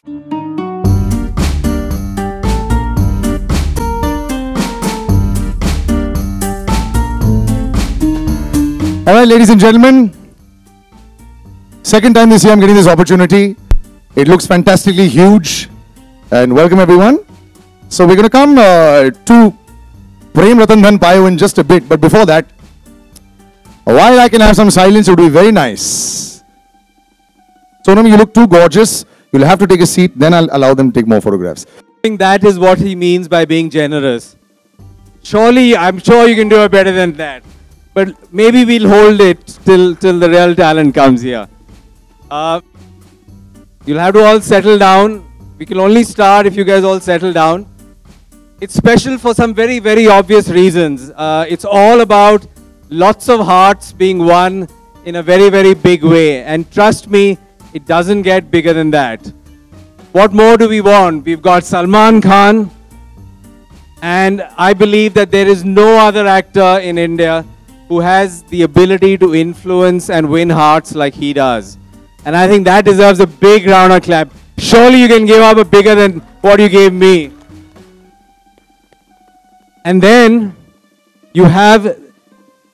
All right, ladies and gentlemen, second time this year I'm getting this opportunity. It looks fantastically huge, and welcome everyone. So we're going to come to Prem Ratan Dhan Payo in just a bit, but before that, while I can have some silence, it would be very nice. Sonam, you look too gorgeous. You'll have to take a seat, then I'll allow them to take more photographs. I think that is what he means by being generous. Surely, I'm sure you can do it better than that. But maybe we'll hold it till the real talent comes here. You'll have to all settle down. We can only start if you guys all settle down. It's special for some very, very obvious reasons. It's all about lots of hearts being won in a very, very big way. And trust me, it doesn't get bigger than that. What more do we want? We've got Salman Khan. And I believe that there is no other actor in India who has the ability to influence and win hearts like he does. And I think that deserves a big round of clap. Surely you can give up a bigger than what you gave me. And then you have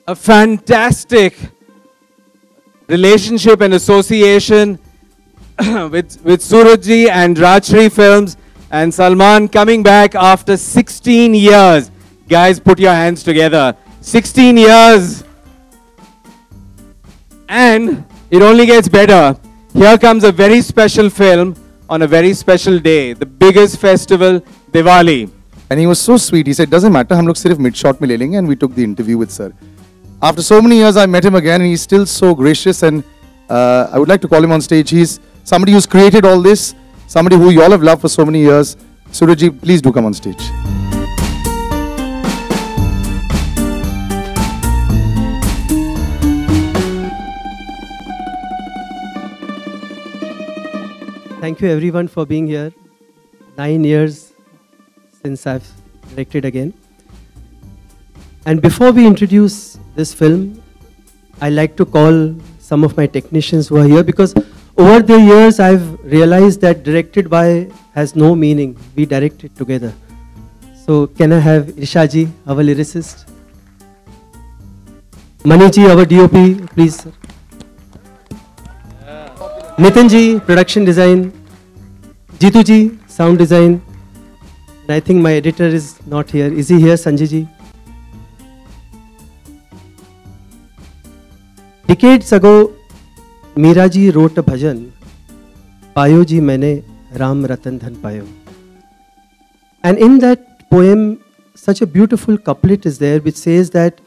a fantastic relationship and association with Surajji and Rajshri Films and Salman coming back after 16 years. Guys, put your hands together. 16 years. And it only gets better. Here comes a very special film on a very special day. The biggest festival, Diwali. And he was so sweet. He said, doesn't matter, hum log sirf mid-shot mein le lenge, and we took the interview with sir. After so many years, I met him again, and he's still so gracious, and I would like to call him on stage. He's somebody who's created all this, somebody who you all have loved for so many years. Surajji, please do come on stage. Thank you everyone for being here. 9 years since I've directed again. And before we introduce this film, I like to call some of my technicians who are here, because over the years I've realized that directed by has no meaning. We direct it together. So can I have Irshaji, our lyricist? Maniji, our DOP, please. Sir. Nitinji, production design. Jeetuji, sound design. And I think my editor is not here. Is he here, Sanjayji? Decades ago, Meeraji wrote a bhajan, Payo ji maine Ram Ratan Dhan Payo. And in that poem, such a beautiful couplet is there which says that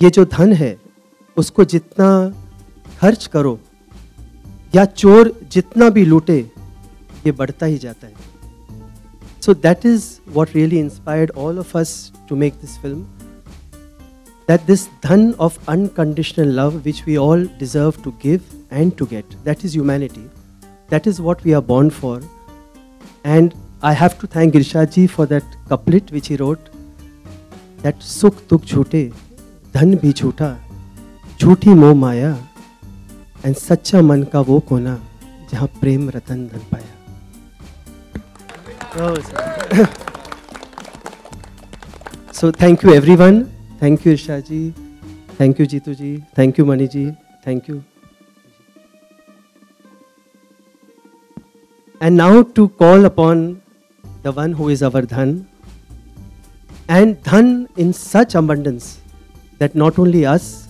ये जो धन है, उसको जितना खर्च करो, या चोर जितना भी लूटे, ये बढ़ता ही जाता है. So that is what really inspired all of us to make this film. That this dhan of unconditional love which we all deserve to give and to get, that is humanity. That is what we are born for. And I have to thank Irshad for that couplet which he wrote, that sukh dukh jhoote, dhan bhi jhoota, jhooti moh maya, and sacha man ka wo kona, jahan prem ratan dhan paya. So thank you everyone. Thank you Irshad. Thank you Jeetu. Thank you Maniji. Thank you. And now to call upon the one who is our dhan, and dhan in such abundance that not only us,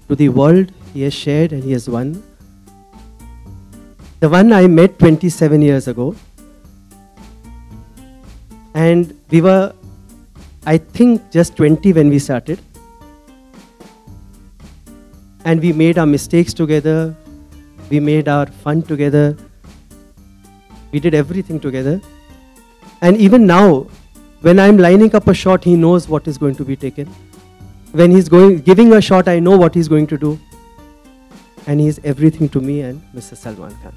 to the world he has shared and he has won. The one I met 27 years ago, and we were, I think, just 20 when we started. And we made our mistakes together. We made our fun together. We did everything together. And even now, when I'm lining up a shot, he knows what is going to be taken. When he's giving a shot, I know what he's going to do. And he's everything to me and Mr. Salman Khan.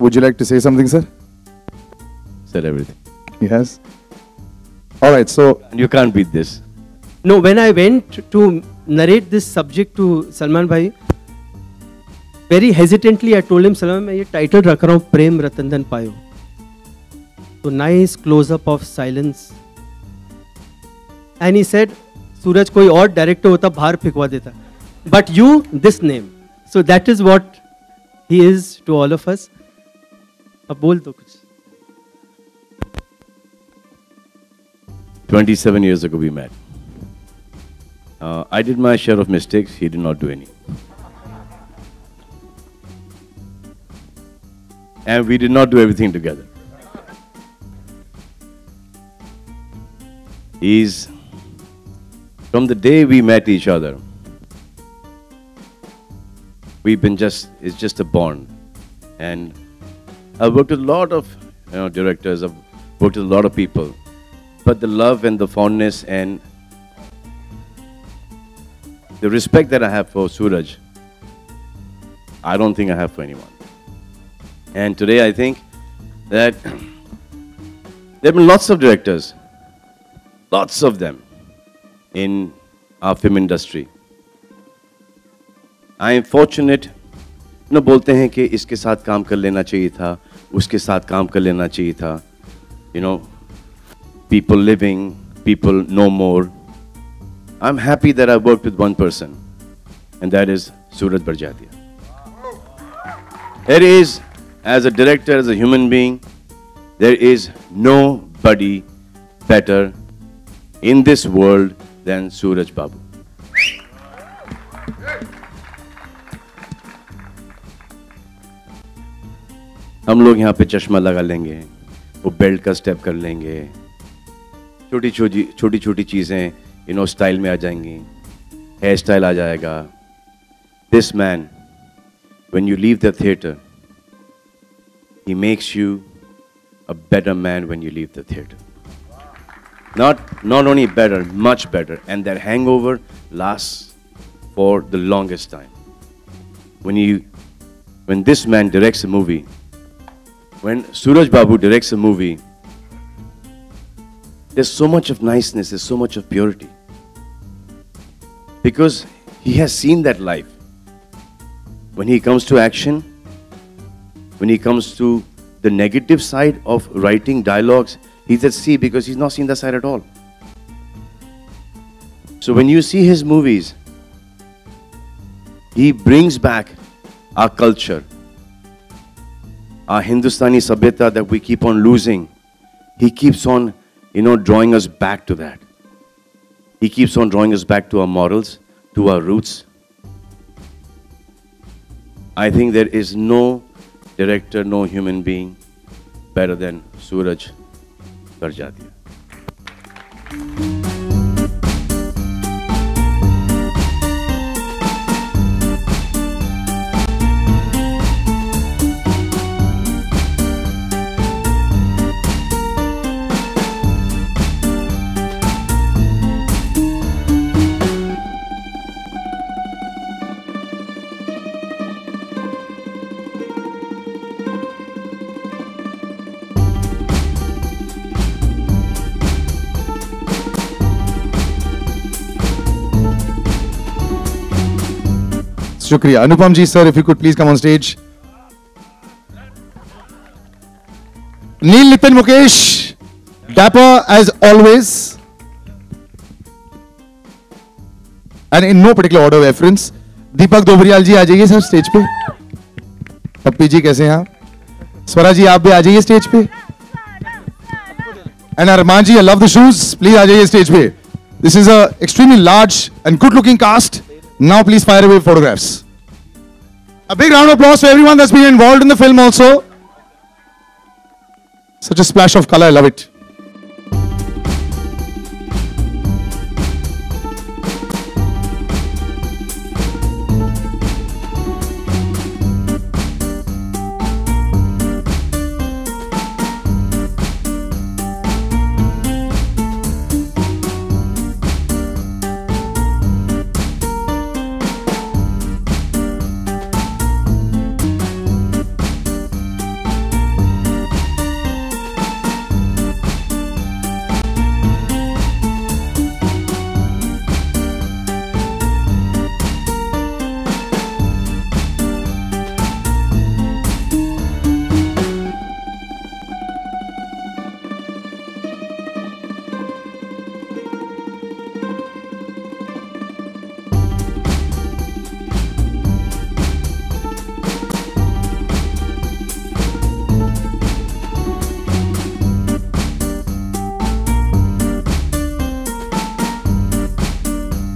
would you like to say something, sir? Said everything. He has. All right, so You can't beat this. No, when I went to narrate this subject to Salman Bhai, very hesitantly I told him, Salman, मैं ये title रख रहा हूँ प्रेम रतन धन पायो. So nice close up of silence. And he said, सूरज कोई और director होता बाहर फेंकवा देता. But you, this name. So that is what he is to all of us. अब बोल दो कुछ. 27 years ago we met. I did my share of mistakes. He did not do any. And we did not do everything together. From the day we met each other, it's just a bond. And I've worked with a lot of directors, I've worked with a lot of people. But the love and the fondness and the respect that I have for Suraj, I don't think I have for anyone. And today I think that there have been lots of directors, lots of them in our film industry. I am fortunate, बोलते हैं कि इसके साथ काम कर लेना चाहिए था, उसके साथ काम कर लेना चाहिए था, people living, people no more. I'm happy that I worked with one person, and that is Suraj Barjatia. There is, as a director, as a human being, there is nobody better in this world than Suraj Babu. हम लोग यहाँ पे चश्मा लगा लेंगे, वो belt का step कर लेंगे, छोटी छोटी चीजें स्टाइल में आ जाएंगी, हेयर स्टाइल आ जाएगा. This man, when you leave the theater, he makes you a better man when you leave the theater. Not only better, much better, and that hangover lasts for the longest time. When this man directs a movie, when Suraj Babu directs a movie, there's so much of niceness, there's so much of purity. Because he has seen that life. When he comes to action, when he comes to the negative side of writing dialogues, he's at sea because he's not seen that side at all. So when you see his movies, he brings back our culture, our Hindustani sabhyata that we keep on losing. He keeps on drawing us back to that. He keeps on drawing us back to our morals, to our roots. I think there is no director, no human being better than Suraj Barjatia. Shukriya. Anupam ji, sir, if you could please come on stage. Neil, Nitin, Mukesh, dapper as always. And in no particular order of reference. Deepak Dobriyal ji, आ जाइए sir stage पे. पप्पी जी कैसे हैं आप? स्वरा जी आप भी आ जाइए stage पे. And Arman ji, I love the shoes. Please आ जाइए स्टेज पे. This is a extremely large and good looking cast. Now please fire away photographs. A big round of applause for everyone that's been involved in the film also. Such a splash of color, I love it.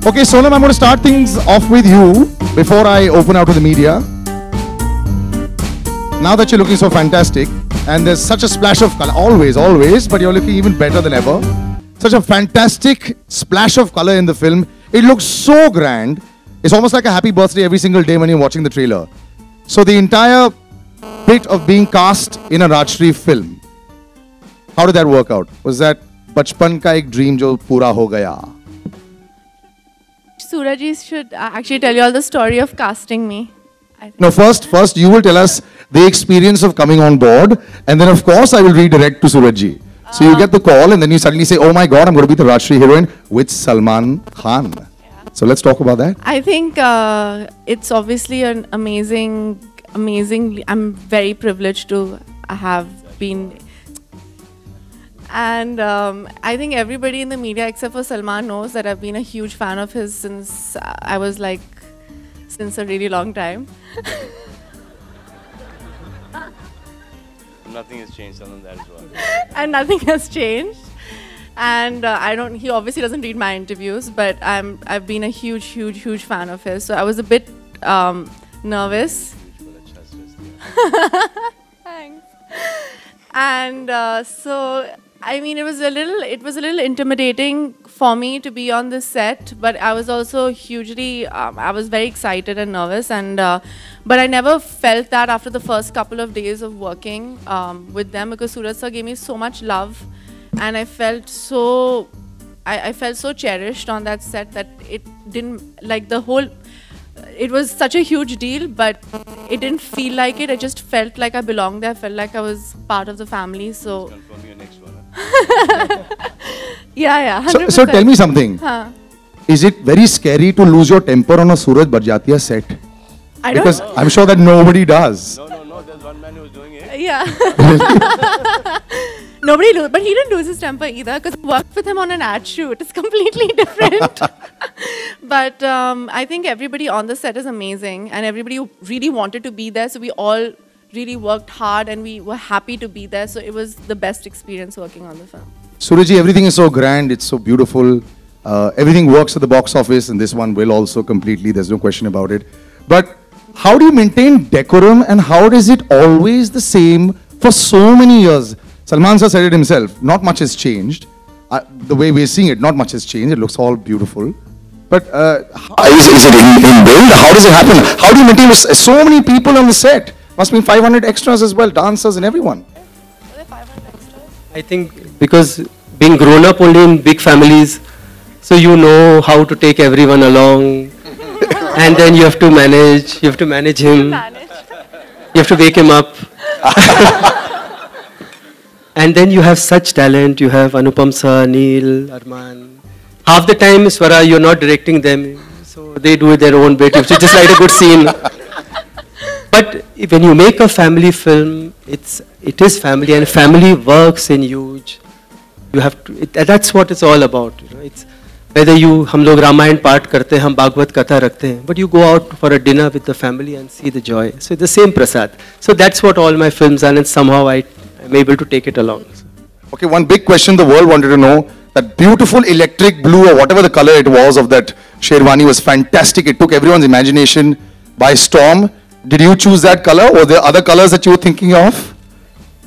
Okay, Sonam, I'm going to start things off with you before I open out to the media. Now that you're looking so fantastic, and there's such a splash of color, always, but you're looking even better than ever. Such a fantastic splash of color in the film. It looks so grand. It's almost like a happy birthday every single day when you're watching the trailer. So the entire bit of being cast in a Rajshri film, how did that work out? Was that bachpan ka ek dream jo pura ho gaya? Suraj should actually tell you all the story of casting me. I think. No, first you will tell us the experience of coming on board, and then of course I will redirect to Surajji. So you get the call, and then you suddenly say, "Oh my God, I'm going to be the Rajshri heroine with Salman Khan." Yeah. So let's talk about that. I think it's obviously an amazing. I'm very privileged to have been. And I think everybody in the media except for Salman knows that I've been a huge fan of his since I was like, since a really long time. Nothing has changed other than that as well. And nothing has changed. And he obviously doesn't read my interviews, but I've been a huge fan of his. So I was a bit nervous. Thanks. And so I mean, it was a little intimidating for me to be on this set, but I was also hugely, I was very excited and nervous, and but I never felt that after the first couple of days of working with them, because Suraj sir gave me so much love, and I felt so, I felt so cherished on that set that it didn't, like the whole, it was such a huge deal, but it didn't feel like it. I just felt like I belonged there. I felt like I was part of the family. So. Confirm your next one. Yeah. 100%. So tell me something. Huh. Is it very scary to lose your temper on a Suraj Barjatia set? I don't Because know. I'm sure that nobody does. No, there's one man who's doing it. Yeah. But he didn't lose his temper either, because I worked with him on an ad shoot. It's completely different. But I think everybody on the set is amazing, and everybody really wanted to be there. So we all really worked hard, and we were happy to be there. So it was the best experience working on the film. Surajji, everything is so grand, it's so beautiful. Everything works at the box office, and this one will also completely, there's no question about it. But how do you maintain decorum, and how is it always the same for so many years? Salman sir said it himself, not much has changed. The way we're seeing it, not much has changed. It looks all beautiful. But is it in build? How does it happen? How do you maintain so many people on the set? Must be 500 extras as well, dancers and everyone. I think because being grown up only in big families, so you know how to take everyone along, and then you have to manage him, you have to wake him up. And then you have such talent, you have Anupam sir, Neil, Arman. Half the time, Swara, you're not directing them, so they do their own bit. You just write a good scene. But when you make a family film, it is family, and family works in huge. You have to. That's what it's all about. You know, it's whether हम लोग रामायण पाठ करते हैं, हम भागवत कथा रखते हैं, but you go out for a dinner with the family and see the joy. So the same prasad. So that's what all my films are, and somehow I'm able to take it along. Okay, one big question the world wanted to know. That beautiful electric blue or whatever the color it was of that Sherwani was fantastic. It took everyone's imagination by storm. Did you choose that color, or were there other colors that you were thinking of?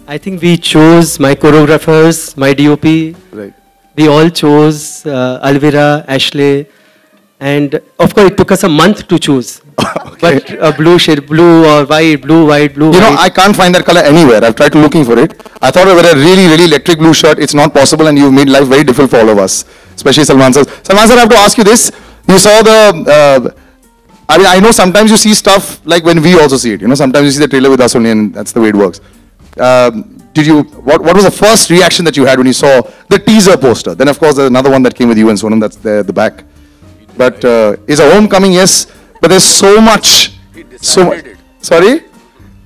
I think we chose my choreographers, my DOP. Right. We all chose Alvira, Ashley, and of course it took us a month to choose. Okay. But blue shade, blue or white, blue, white, blue. You know, white. I can't find that color anywhere. I've tried to looking for it. I thought I wear a really electric blue shirt. It's not possible, and you've made life very difficult for all of us, especially Salman sir. Salman sir, I have to ask you this. You saw the, I mean, I know sometimes you see stuff like when we also see it. You know, sometimes you see the trailer with us only, and that's the way it works. What was the first reaction that you had when you saw the teaser poster? Then, of course, there's another one that came with you and Sonam, that's there at the back. But is a homecoming, yes, but there's so much. He decided it. Sorry?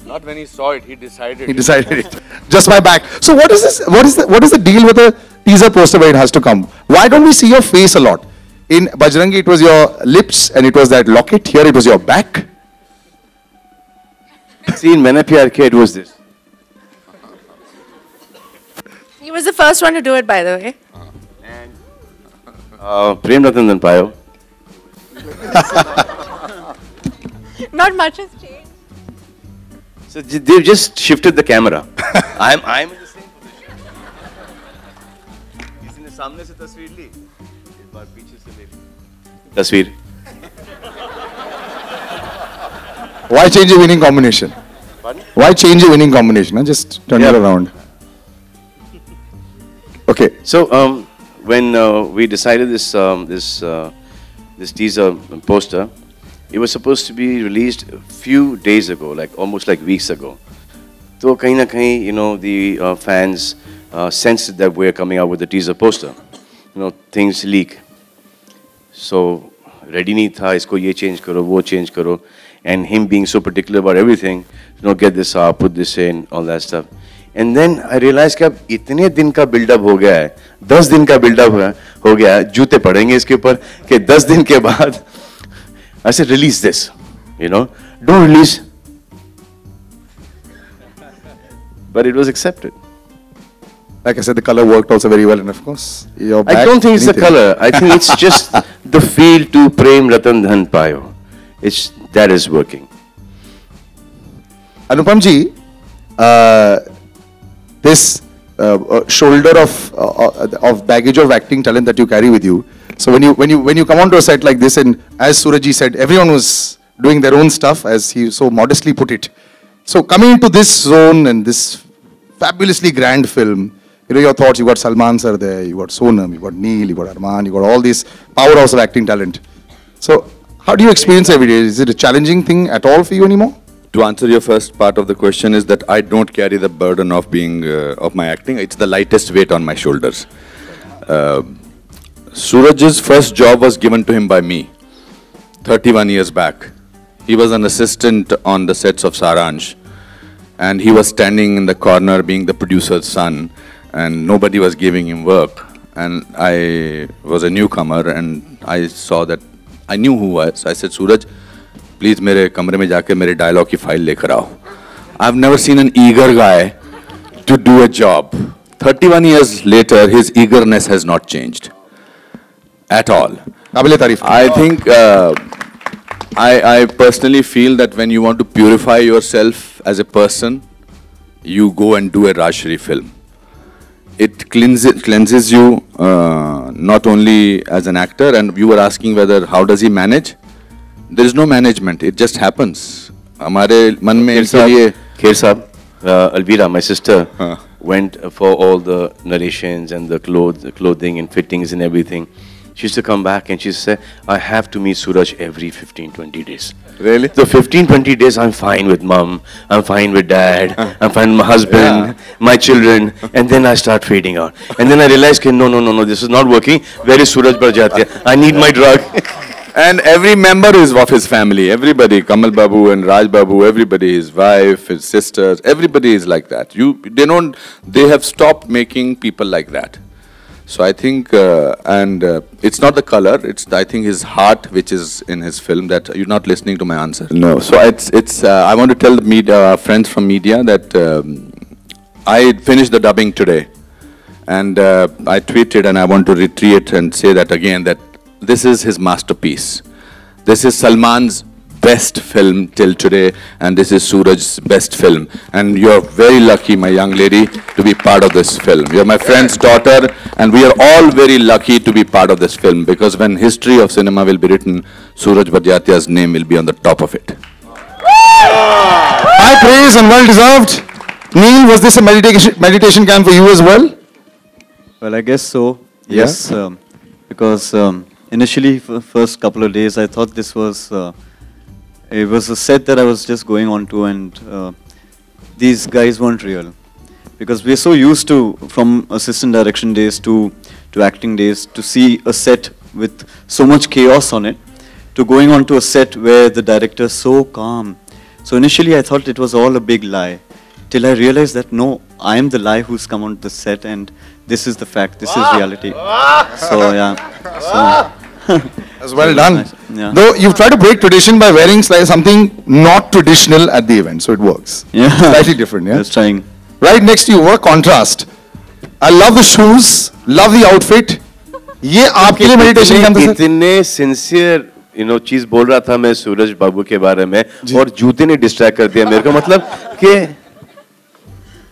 Not when he saw it, he decided He it. decided it. Just by back. So what is this? What is the deal with the teaser poster where it has to come? Why don't we see your face a lot? In Bajrangi, it was your lips and it was that locket. Here, it was your back. See, in Maine Pyar Kiya, it was this. He was the first one to do it, by the way. Prem Ratan Payo. Not much has changed. So they've just shifted the camera. I'm in the same position. किसी ने सामने से तस्वीर ली, इस बार पीछे से ले ली तस्वीर. Why change a winning combination? Pardon? Why change a winning combination? Huh? Just turn it around. Okay. So when we decided this teaser poster, it was supposed to be released a few days ago, like almost like weeks ago. So kahin na kahin, you know, the fans sensed that we're coming out with the teaser poster. You know, things leak. So ready nahi tha, isko ye change karo, wo change karo, and him being so particular about everything, you know, get this out, put this in, all that stuff. And then I realized कि अब इतने दिन का build-up हो गया है, 10 दिन का build-up हो गया है, जूते पड़ेंगे इसके ऊपर कि 10 दिन के बाद I said release this, you know, don't release. But it was accepted. Like I said, the color worked also very well, and of course, your back, I don't think it's the anything. color. I think it's just the feel to Prem Ratan Dhan Payo. That is working. Anupam ji, this shoulder of baggage of acting talent that you carry with you. So when you come onto a set like this, and as Suraj ji said, everyone was doing their own stuff, as he so modestly put it. So coming into this zone and this fabulously grand film, you know, your thoughts, you got Salman sir there, you got Sonam, you got Neil, you got Arman, you got all this powerhouse of acting talent. So how do you experience every day? Is it a challenging thing at all for you anymore? To answer your first part of the question is that I don't carry the burden of being of my acting. It's the lightest weight on my shoulders. Suraj's first job was given to him by me 31 years back. He was an assistant on the sets of Saransh, and he was standing in the corner being the producer's son, and nobody was giving him work. And I was a newcomer, and I saw that I knew who I was. I said, Suraj, please मेरे कमरे में जाके मेरे dialogue की file लेकर आओ. I've never seen an eager guy to do a job. 31 years later, his eagerness has not changed at all. Kabile Tarif. I think I personally feel that when you want to purify yourself as a person, you go and do a Rajshri film. It cleanses you not only as an actor, and you were asking whether how does he manage? There is no management. It just happens. हमारे मन में इसके लिए Kher Saab, Alvira, my sister, went for all the narrations and the clothing and fittings and everything. She used to come back and she said, I have to meet Suraj every 15-20 days. Really? So 15-20 days I'm fine with mom, I'm fine with dad, I'm fine with my husband, my children, and then I start fading out. And then I realized, no, this is not working. Where is Suraj Barjatia? I need my drug. And every member is of his family. Everybody, Kamal Babu and Raj Babu, everybody, his wife, his sisters, everybody is like that. They have stopped making people like that. So I think, it's not the color, it's I think his heart which is in his film. That you're not listening to my answer. No, so it's I want to tell the media, friends from media that I finished the dubbing today, and I tweeted, and I want to retweet and say that again, that this is his masterpiece. This is Salman's best film till today, and this is Suraj's best film. And you're very lucky, my young lady, to be part of this film. You're my friend's daughter, and we are all very lucky to be part of this film, because when history of cinema will be written, Suraj Barjatia's name will be on the top of it. High praise and well deserved. Neil, was this a meditation camp for you as well? Well, I guess so. Yes, because initially, for the first couple of days, I thought this was it was a set that I was just going on to, and these guys weren't real, because we're so used to, from assistant direction days to acting days, to see a set with so much chaos on it, to going on to a set where the director's so calm. So initially, I thought it was all a big lie, till I realized that no, I am the lie who's come onto the set, and this is the fact, this is reality. So yeah. So That's well done. Yeah. Though you've tried to break tradition by wearing something not traditional at the event, so it works. Yeah. Slightly different, yeah? Just trying. Right next to you, what a contrast. I love the shoes, love the outfit. ये आपके लिए meditation camp था, sir? इतने sincere, चीज बोल रहा था मैं सूरज बाबू के बारे में और जूते ने डिस्ट्रैक्ट कर दिया मेरे को, मतलब कि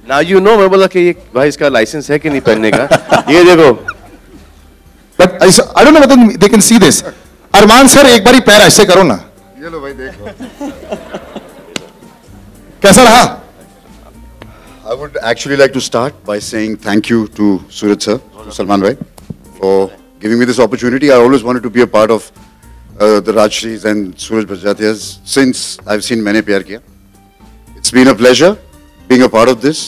ना मैं बोला कि ये भाई इसका लाइसेंस है कि नहीं पहनने का, ये देखो। But I don't know whether they can see this. Armaan sir एक बारी पैर ऐसे करो ना, ये लो भाई देखो। कैसा रहा? I would actually like to start by saying thank you to Suraj sir, to Salman Bhai, for giving me this opportunity. I always wanted to be a part of the Rajshris and Suraj Bajatias since I've seen Maine Pyar Kiya. It's been a pleasure being a part of this.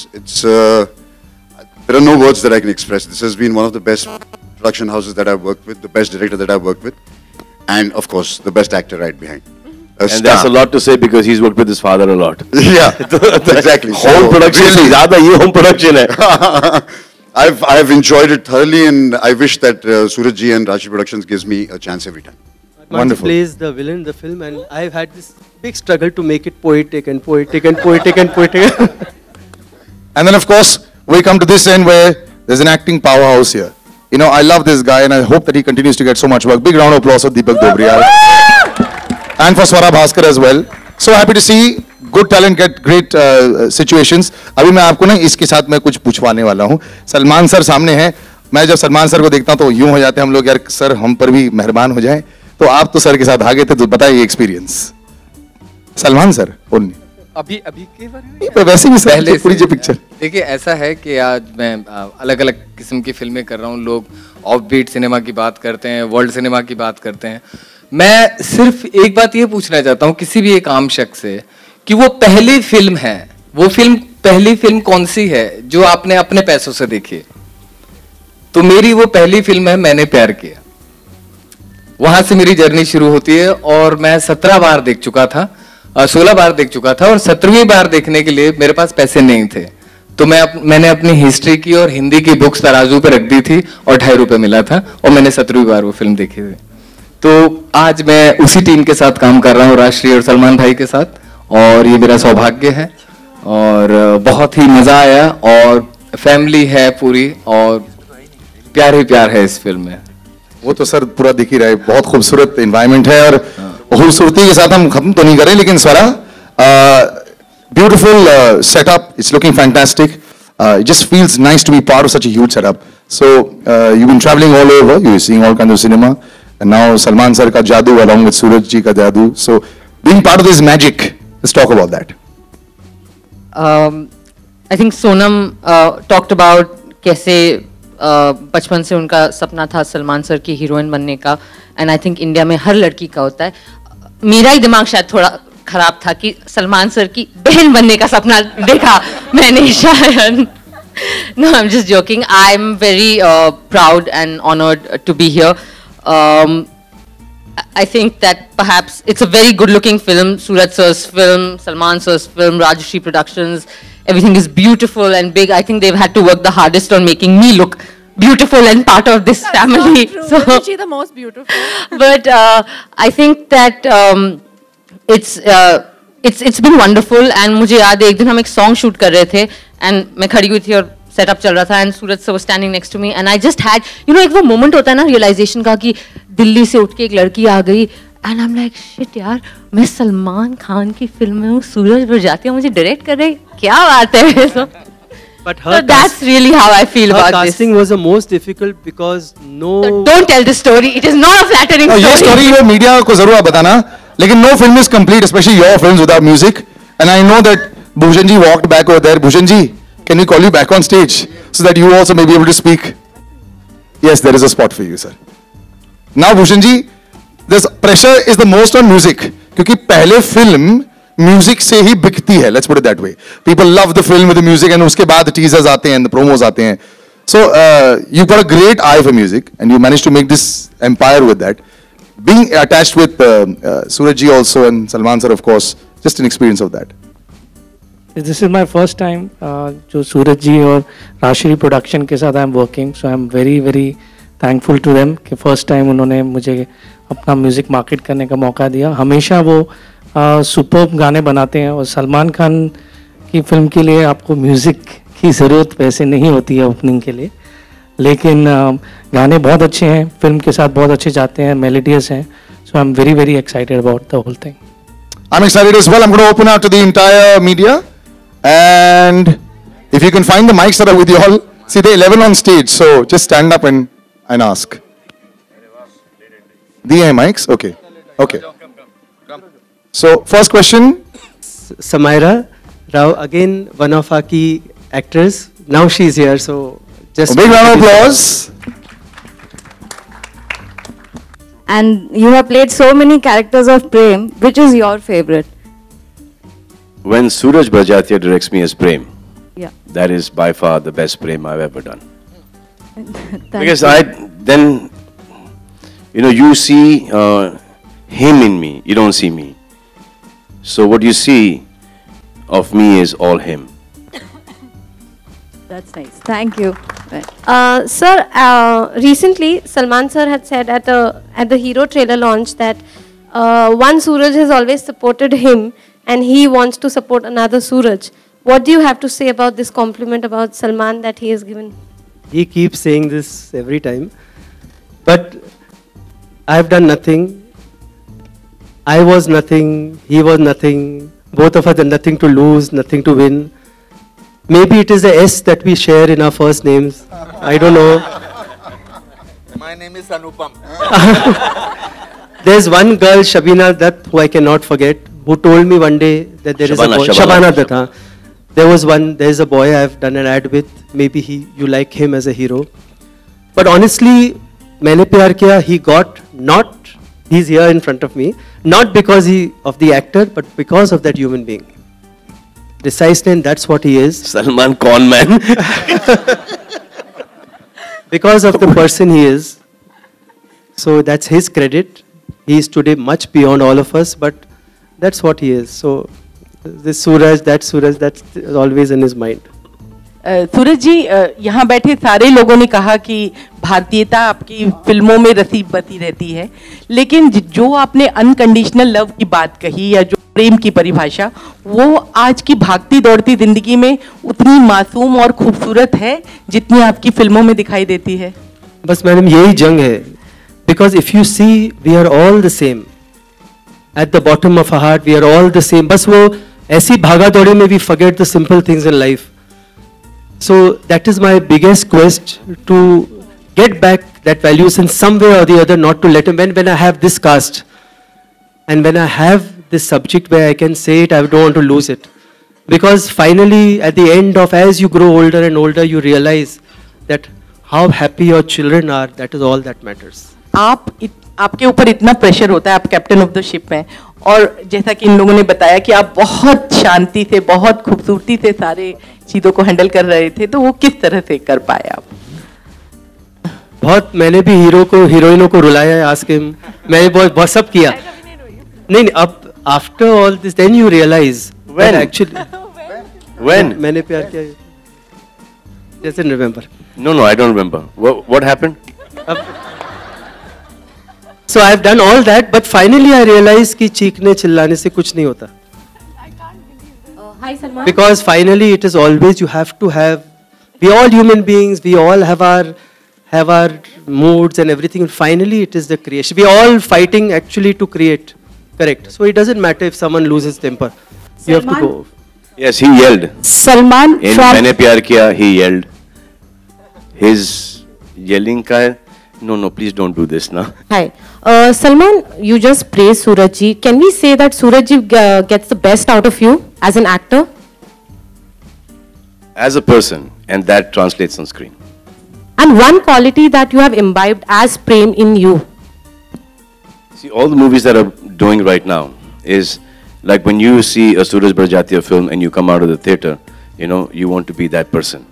There are no words that I can express. This has been one of the best production houses that I've worked with, the best director that I've worked with, and of course the best actor right behind. And that's a lot to say because he's worked with his father a lot. Yeah, exactly. Home production से ज़्यादा ये home production है. I've enjoyed it thoroughly, and I wish that Suraj ji and Rajshri Productions gives me a chance every time. Wonderful. Plays the villain in the film, and I've had this big struggle to make it poetic and poetic and poetic and poetic. And then of course we come to this end where there's an acting powerhouse here. I love this guy, and I hope that he continues to get so much work. Big round of applause for Deepak Dobriyal. And for Swara Bhaskar as well. So happy to see good talent get great situations. अभी मैं आपको ना इसके साथ मैं कुछ पूछवाने वाला हूँ. सलमान सर सामने हैं. मैं जब सलमान सर को देखता हूँ तो यूं हो जाते हैं हम लोग, यार सर हम पर भी मेहरबान हो जाएं. तो आप तो सर के साथ आ गए थे, तो बताइए एक्सपीरियंस. सलमान सर अभी के बारे में वैसे भी पहले पूरी जो पिक्चर. देखिए ऐसा है कि आज मैं अलग अलग किस्म की फिल्में कर रहा हूँ. लोग ऑफ बीट सिनेमा की बात करते हैं, वर्ल्ड सिनेमा की बात करते हैं. मैं सिर्फ एक बात ये पूछना चाहता हूँ किसी भी एक आम शख्स से कि वो पहली फिल्म है, पहली फिल्म कौन सी है जो आपने अपने पैसों से देखी है? तो मेरी वो पहली फिल्म है मैंने प्यार किया. वहां से मेरी जर्नी शुरू होती है और मैं 17 बार देख चुका था, 16 बार देख चुका था, और 17वीं बार देखने के लिए मेरे पास पैसे नहीं थे. तो मैंने अपनी हिस्ट्री की और हिंदी की बुक्स तराजू पे रख दी थी और 2.5 रुपए मिला था, और मैंने 17वीं बार वो फिल्म देखी थी. तो आज मैं उसी टीम के साथ काम कर रहा हूँ, राजश्री और सलमान भाई के साथ, और ये मेरा सौभाग्य है और बहुत ही मजा आया. और फैमिली है पूरी और प्यार ही प्यार है इस फिल्म में. वो तो सर पूरा दिख ही रहा है. बहुत खूबसूरत एनवायरनमेंट है और खूबसूरती के साथ हम खत्म तो नहीं करें, लेकिन Swara beautiful setup, it's looking fantastic. It just feels nice to be part of such a huge setup. So you've been traveling all over, you're seeing all kinds of cinema, and now Salman sir ka jadoo along with Suraj ji ka jadoo. So being part of this magic, let's talk about that. I think Sonam talked about कैसे बचपन से उनका सपना था Salman sir की heroine बनने का, and I think India में हर लड़की का होता है. मेरा ही दिमाग शायद थोड़ा खराब था कि सलमान सर की बहन बनने का सपना देखा मैंने शायद. No, I'm just joking. I'm very proud and honored to be here. I think that perhaps it's a very good-looking film. Suraj sir's film, Salman sir's film, Rajshri Productions. Everything is beautiful and big. I think they've had to work the hardest on making me look beautiful and part of this family. Not true. Isn't she the most beautiful? But I think that it's been wonderful. And मुझे याद है एक दिन हम एक song shoot कर रहे थे and मैं खड़ी हुई थी और setup चल रहा था and Suraj sir was standing next to me and I just had, एक वो moment होता है ना realization का कि दिल्ली से उठ के एक लड़की आ गई and I'm like shit यार, मैं सलमान खान की फिल्म में हूँ, सूरज बजाती है, मुझे डायरेक्ट कर रहे, क्या बात है. But so that's really how I feel about this. Casting was the most difficult because no. So don't tell this story. It is not a flattering story. ये story ये media को जरूर बताना, लेकिन no film is complete, especially your films without music. And I know that Bhushan ji walked back over there. Bhushan ji, can we call you back on stage so that you also may be able to speak? Yes, there is a spot for you, sir. Now, Bhushan ji, this pressure is the most on music, क्योंकि पहले film music से ही बिकती है. Let's put it that way. People love the film with the music, and उसके बाद teasers आते हैं, the promos आते हैं. So you've got a great eye for music, and you managed to make this empire with that. Being attached with Suraj ji also and Salman sir, of course, just an experience of that. This is my first time जो सूरज जी और Rajshree production के साथ I am working, so I am very very thankful to them कि first time उन्होंने मुझे अपना music market करने का मौका दिया. हमेशा वो सुपर्ब गाने बनाते हैं और सलमान खान की फिल्म के लिए आपको म्यूज़िक की ज़रूरत वैसे नहीं होती है ओपनिंग के लिए. लेकिन गाने बहुत अच्छे हैं, फिल्म के साथ बहुत अच्छे जाते हैं, मेलोडियस हैं. So I am very very excited about the whole thing. I'm excited as well. I'm going to open out to the entire media. And if you can find the mics that are with you all. See, there are 11 on stage, so just stand up and ask. The mics? Okay. Okay. So, first question. Samaira Rao, again, one of our key actors. Now she's here, so just... A big round of applause. And you have played so many characters of Prem. Which is your favorite? When Suraj Barjatia directs me as Prem, Yeah. that is by far the best Prem I've ever done. Because you. you see him in me, you don't see me. So what you see of me is all him. That's nice. Thank you. Sir, recently Salman sir had said at the Hero trailer launch that one Suraj has always supported him and he wants to support another Suraj. What do you have to say about this compliment about Salman that he has given? He keeps saying this every time. But I've done nothing. I was nothing. He was nothing. Both of us had nothing to lose, nothing to win. Maybe it is the S that we share in our first names. I don't know. My name is Anupam. There's one girl, Shabina Dutt, who I cannot forget, who told me one day that there is a boy. Shabana Dutt, huh? There's a boy I've done an ad with. Maybe you like him as a hero. But honestly, Maine Pyar Kiya, he's here in front of me, not because of the actor, but because of that human being. Precisely, and that's what he is. Salman con man. Because of the person he is. So that's his credit. He is today much beyond all of us, but that's what he is. So this Suraj, that's always in his mind. सूरज जी, यहाँ बैठे सारे लोगों ने कहा कि भारतीयता आपकी फिल्मों में रसी बसी रहती है, लेकिन जो आपने अनकंडीशनल लव की बात कही या जो प्रेम की परिभाषा, वो आज की भागती दौड़ती जिंदगी में उतनी मासूम और खूबसूरत है जितनी आपकी फिल्मों में दिखाई देती है. बस मैडम यही जंग है. Because if you see, we are all the same. At the bottom of our heart, we are all the same. बस वो ऐसी भागा दौड़ी में we forget the simple things in life. So that is my biggest quest, to get back that values in some way or the other, not to let him. When I have this cast, and when I have this subject where I can say it, I don't want to lose it. Because finally, at the end of, as you grow older and older, you realize that how happy your children are, that is all that matters. आपके ऊपर इतना pressure होता है, आप captain of the ship हैं, और जैसा कि इन लोगों ने बताया कि आप बहुत शांति से, बहुत खूबसूरती से सारे चीज़ों को हैंडल कर रहे थे, तो वो किस तरह से कर पाए आप? बहुत मैंने भी हीरोइनों को रुलाया है, आज के मैंने बहुत सब किया. नहीं, अब after all this then you realise when actually when मैंने प्यार किया. जैसे remember. No, I don't remember. What happened? So I've done all that, but finally I realized कि चीखने चिल्लाने से कुछ नहीं होता. Hi Salman. Because finally it is always, you have to have, we all human beings, we all have our moods and everything, and finally it is the creation. We all fighting actually to create. Correct. So it doesn't matter if someone loses temper. You have to go. Yes, he yelled. Salman in Maine Pyar Kiya, he yelled. His yelling ka, no, please don't do this now. Hi. Salman, you just praised Suraj ji. Can we say that Suraj ji gets the best out of you as an actor? As a person, and that translates on screen. And one quality that you have imbibed as Prem in you? See, all the movies that are doing right now is like when you see a Suraj Barjatia film and you come out of the theater, you want to be that person.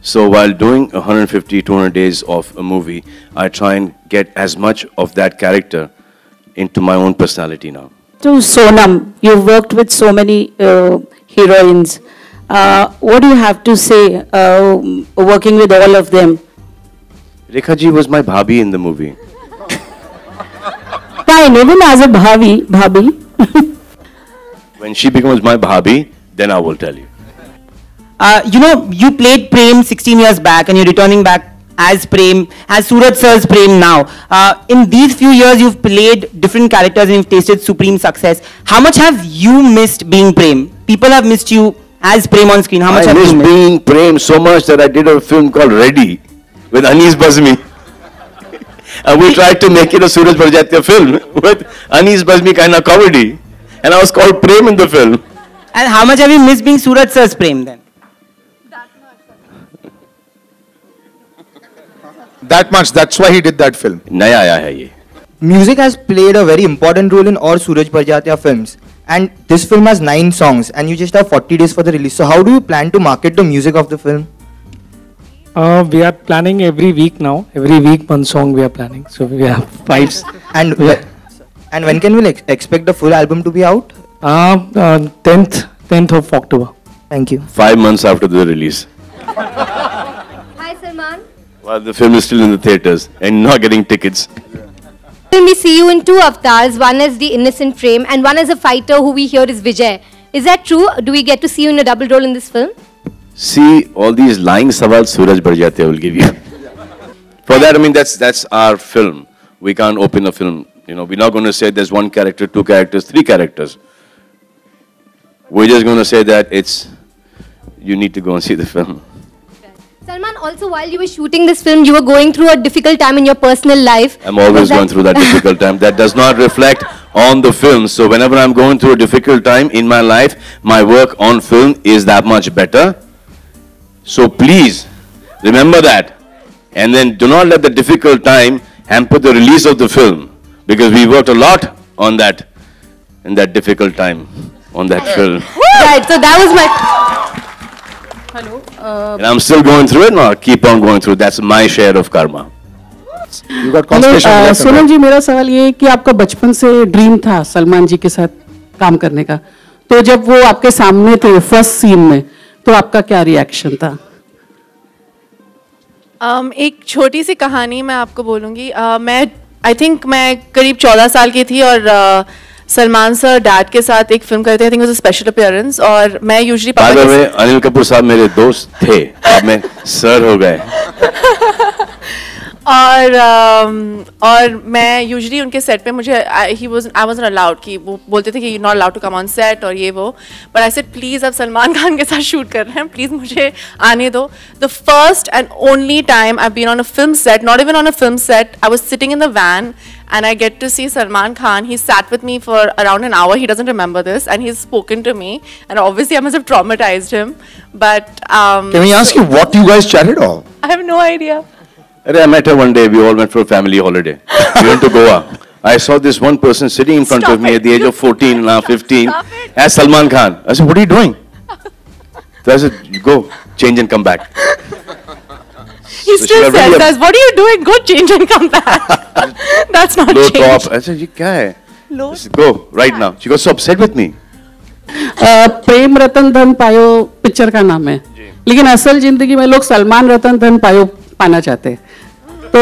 So while doing 150, 200 days of a movie, I try and get as much of that character into my own personality now. To Sonam, you've worked with so many heroines. What do you have to say working with all of them? Rekha ji was my bhabhi in the movie. Fine, even as a bhabhi. When she becomes my bhabhi, then I will tell you. You played Prem 16 years back and you're returning back as Prem, as Suraj sir's Prem now. In these few years, you've played different characters and you've tasted supreme success. How much have you missed being Prem? People have missed you as Prem on screen. How much have you missed? I missed being Prem so much that I did a film called Ready with Anees Bazmi. And we tried to make it a Suraj Barjatya film with Anees Bazmi kind of comedy. And I was called Prem in the film. And how much have you missed being Suraj sir's Prem then? That much. That's why he did that film. Naya aaya hai ye. Music has played a very important role in all Suraj Barjatya films. And this film has 9 songs and you just have 40 days for the release. So how do you plan to market the music of the film? We are planning every week now. Every week one song we are planning. So we have 5. And when can we expect the full album to be out? 10th of October. Thank you. 5 months after the release. Hi Salman. While the film is still in the theaters and not getting tickets. We see you in 2 avatars, one as the innocent Prem and one as a fighter who we hear is Vijay. Is that true? Do we get to see you in a double role in this film? See, all these lying sawal Suraj Barjatya will give you. For that, I mean, that's our film. We can't open a film. You know, we're not going to say there's 1 character, 2 characters, 3 characters. We're just going to say that you need to go and see the film. Salman, also while you were shooting this film, you were going through a difficult time in your personal life. I'm always going through that difficult time. That does not reflect on the film. So whenever I'm going through a difficult time in my life, my work on film is that much better. So please, remember that. And then do not let the difficult time hamper the release of the film. Because we worked a lot on that, in that difficult time, on that film. Right, so that was my... Hello. And I'm still going through it, no, keep on going through. That's my share of karma. You got constellation. Sonam जी, मेरा सवाल ये है कि आपका बचपन से dream था सलमान जी के साथ काम करने का, तो जब वो आपके सामने थे फर्स्ट सीन में, तो आपका क्या रिएक्शन था? एक छोटी सी कहानी मैं आपको बोलूँगी. I think मैं करीब 14 साल की थी और सलमान सर डैड के साथ एक फिल्म करते थे. I think it was a special appearance और मैं usually By the way, Anil Kapoor साहब मेरे दोस्त थे, अब मैं सर हो गए. और मैं यूजुअली उनके सेट पे मुझे आई वाज़न्ट अलाउड कि वो बोलते थे कि you not allowed to come on set और ये वो, बट आई सेड प्लीज़ आप सलमान खान के साथ शूट कर रहे हैं, प्लीज़ मुझे आने दो. The first and only time I been on a film set, not even on a film set, I was sitting in the van and I get to see Salman Khan. He sat with me for around an hour. He doesn't remember this, and he's spoken to me. And obviously, I must have traumatized him. But can we ask you what you guys chatted on? I have no idea. I met her one day. We all went for a family holiday. We went to Goa. I saw this one person sitting in front of me at the age of 14, now 15, as Salman Khan. I said, "What are you doing?" So I said, "Go, change and come back." He still says that. What are you doing? Go change and come back. That's not Low change. top. I said, "You क्या है?" I said, "Go right now." She got so upset with me. Prem Ratan Dhan पायो picture का नाम है, लेकिन असल जिंदगी में लोग सलमान रतन धन पायो पाना चाहते हैं. तो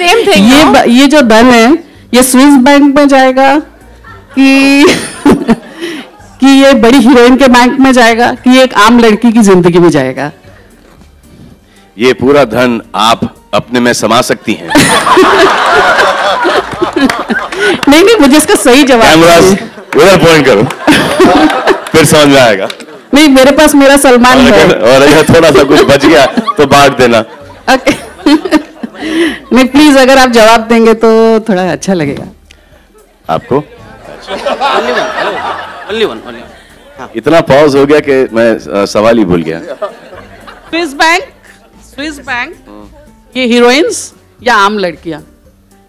Same thing, ये जो धन है, ये स्विस बैंक में जाएगा कि ये बड़ी हीरोइन के बैंक में जाएगा कि एक आम लड़की की जिंदगी में जाएगा? ये पूरा धन आप अपने में समा सकती हैं. नहीं, मुझे इसका सही जवाब कैमरास उधर पॉइंट करो, फिर समझ में आएगा. नहीं, मेरे पास मेरा सलमान है. और अगर थोड़ा सा कुछ बच गया तो बांट देना. नहीं, प्लीज अगर आप जवाब देंगे तो थोड़ा अच्छा लगेगा. आपको इतना पॉज हो गया कि मैं सवाल ही भूल गया. स्विस बैंक, ये हीरोइंस या आम लड़कियां,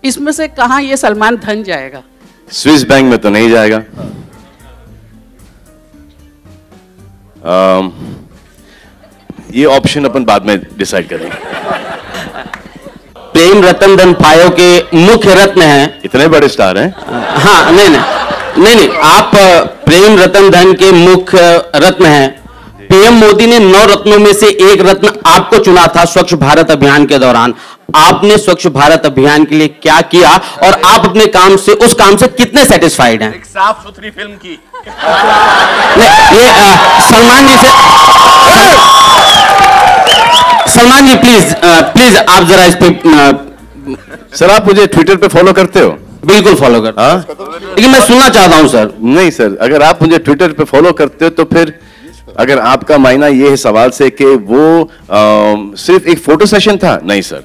इसमें से कहां ये सलमान धन जाएगा? स्विस बैंक में तो नहीं जाएगा. ये ऑप्शन अपन बाद में डिसाइड करेंगे. प्रेम रतन धन पायो के मुख्य रत्न हैं. इतने बड़े स्टार हैं. हाँ, नहीं, आप प्रेम रतन धन के मुख्य रत्न हैं. पीएम मोदी ने 9 रत्नों में से एक रत्न आपको चुना था स्वच्छ भारत अभियान के दौरान. आपने स्वच्छ भारत अभियान के लिए क्या किया और आप अपने काम से, उस काम से कितने सेटिस्फाइड हैं? एक साफ सुथरी फिल्म की. ये सलमान जी से सलमान जी प्लीज प्लीज आप जरा इस पे सर आप मुझे ट्विटर पे फॉलो करते हो? बिल्कुल फॉलो करता हूं, लेकिन मैं सुनना चाहता हूं सर। नहीं सर, अगर आप मुझे ट्विटर पे फॉलो करते हो तो फिर अगर आपका मायना ये है सवाल से कि वो सिर्फ एक फोटो सेशन था, नहीं सर।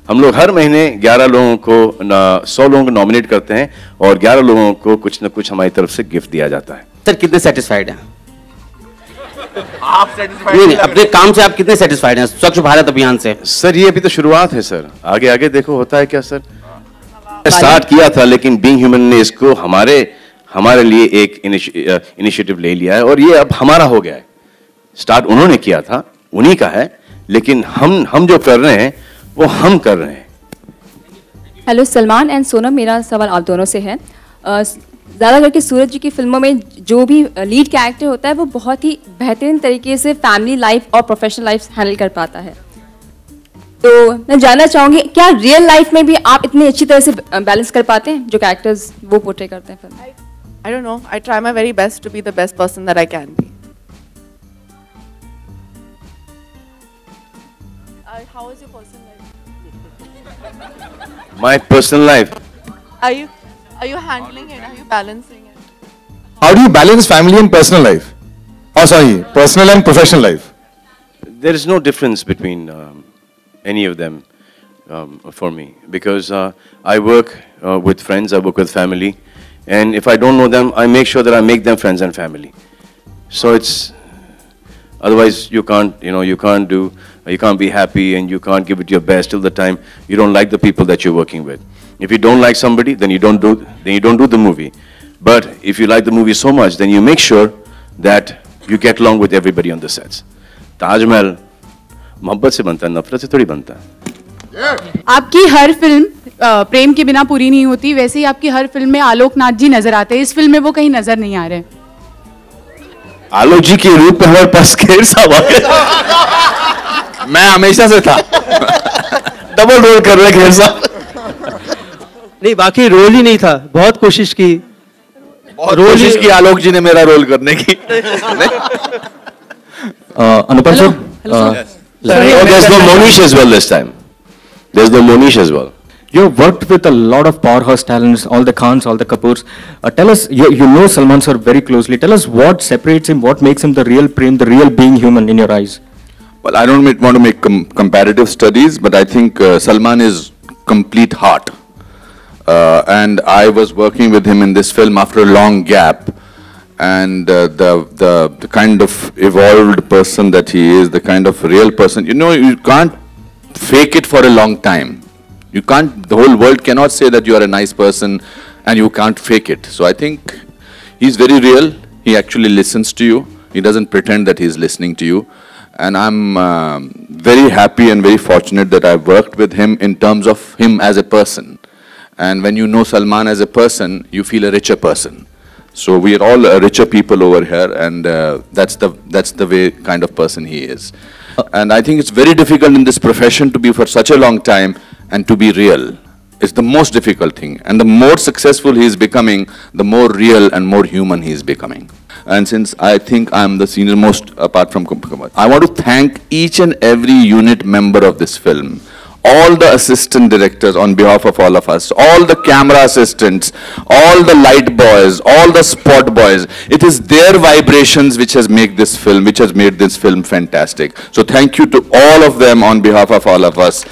हम लोग हर महीने 11 लोगों को 100 लोगों को नॉमिनेट करते हैं और 11 लोगों को कुछ न कुछ हमारी तरफ से गिफ्ट दिया जाता है। सर कितने सेटिस्फाइड हैं आप? नहीं, अपने काम से आप कितने सेटिस्फाइड हैं स्वच्छ भारत अभियान से? सर ये अभी तो शुरुआत है सर, आगे आगे देखो होता है क्या सर। स्टार्ट किया था लेकिन बीइंग ह्यूमन ने इसको हमारे लिए एक इनिशिएटिव ले लिया है और ये अब हमारा हो गया है। स्टार्ट उन्होंने किया था, उन्हीं का है, लेकिन हम जो कर रहे हैं वो हम कर रहे हैं। हेलो सलमान एंड सोनम, मेरा सवाल आप दोनों से है। ज़्यादा करके सूरज जी की फिल्मों में जो भी लीड कैरेक्टर होता है वो बहुत ही बेहतरीन तरीके से फैमिली लाइफ और प्रोफेशनल लाइफ हैंडल कर पाता है। तो मैं जानना चाहूँगी क्या रियल लाइफ में भी आप इतनी अच्छी तरह से बैलेंस कर पाते हैं जो कैरेक्टर्स वो पोर्ट्रे करते हैं फिल्म में? I don't know. I try my very best to be the best person that I can be. How is your personal life? My personal life. Are you handling it? Are you balancing it? How do you balance family and personal life? Oh, sorry, personal and professional life. There is no difference between any of them for me because I work with friends, I work with family, and if I don't know them, I make sure that I make them friends and family. So it's otherwise you can't be happy and you can't give it your best till the time you don't like the people that you're working with. If you don't like somebody, then you don't do the movie. But if you like the movie so much, then you make sure that you get along with everybody on the sets. Taj Mahal मोहब्बत से बनता है, नफरत से थोड़ी बनता है। आपकी हर फिल्म प्रेम के बिना पूरी नहीं होती, वैसे ही आपकी हर फिल्म में आलोकनाथ जी नजर आते हैं। इस फिल्म में वो कहीं नजर नहीं आ रहे। आलोक जी के रूप में हमारे पास खेर साहब आ गए। मैं हमेशा से था। डबल रोल कर रहे खेर साहब। नहीं, बाकी रोल ही नहीं था, बहुत कोशिश की। कोशिश की आलोक जी ने मेरा रोल करने की। अनुपम sir, there's no Monish as well this time. There's no Monish as well. You've worked with a lot of powerhouse talents, all the Khans, all the Kapoors. Tell us, you know Salman sir very closely. Tell us what separates him, what makes him the real Prem, the real being human in your eyes. Well, I don't want to make comparative studies, but I think Salman is complete heart. And I was working with him in this film after a long gap. And the kind of evolved person that he is, the kind of real person, you can't fake it for a long time. You can't, the whole world cannot say that you are a nice person and you can't fake it. So I think he's very real. He actually listens to you. He doesn't pretend that he's listening to you. And I'm very happy and very fortunate that I've worked with him in terms of him as a person. And when you know Salman as a person, you feel a richer person. So we are all richer people over here, and that's the way kind of person he is. And I think it's very difficult in this profession to be for such a long time and to be real. It's the most difficult thing. And the more successful he is becoming, the more real and more human he is becoming. And since I think I'm the senior most apart from Kumar, I want to thank each and every unit member of this film. All the assistant directors on behalf of all of us, all the camera assistants, all the light boys, all the spot boys. It is their vibrations which has made this film fantastic. So thank you to all of them on behalf of all of us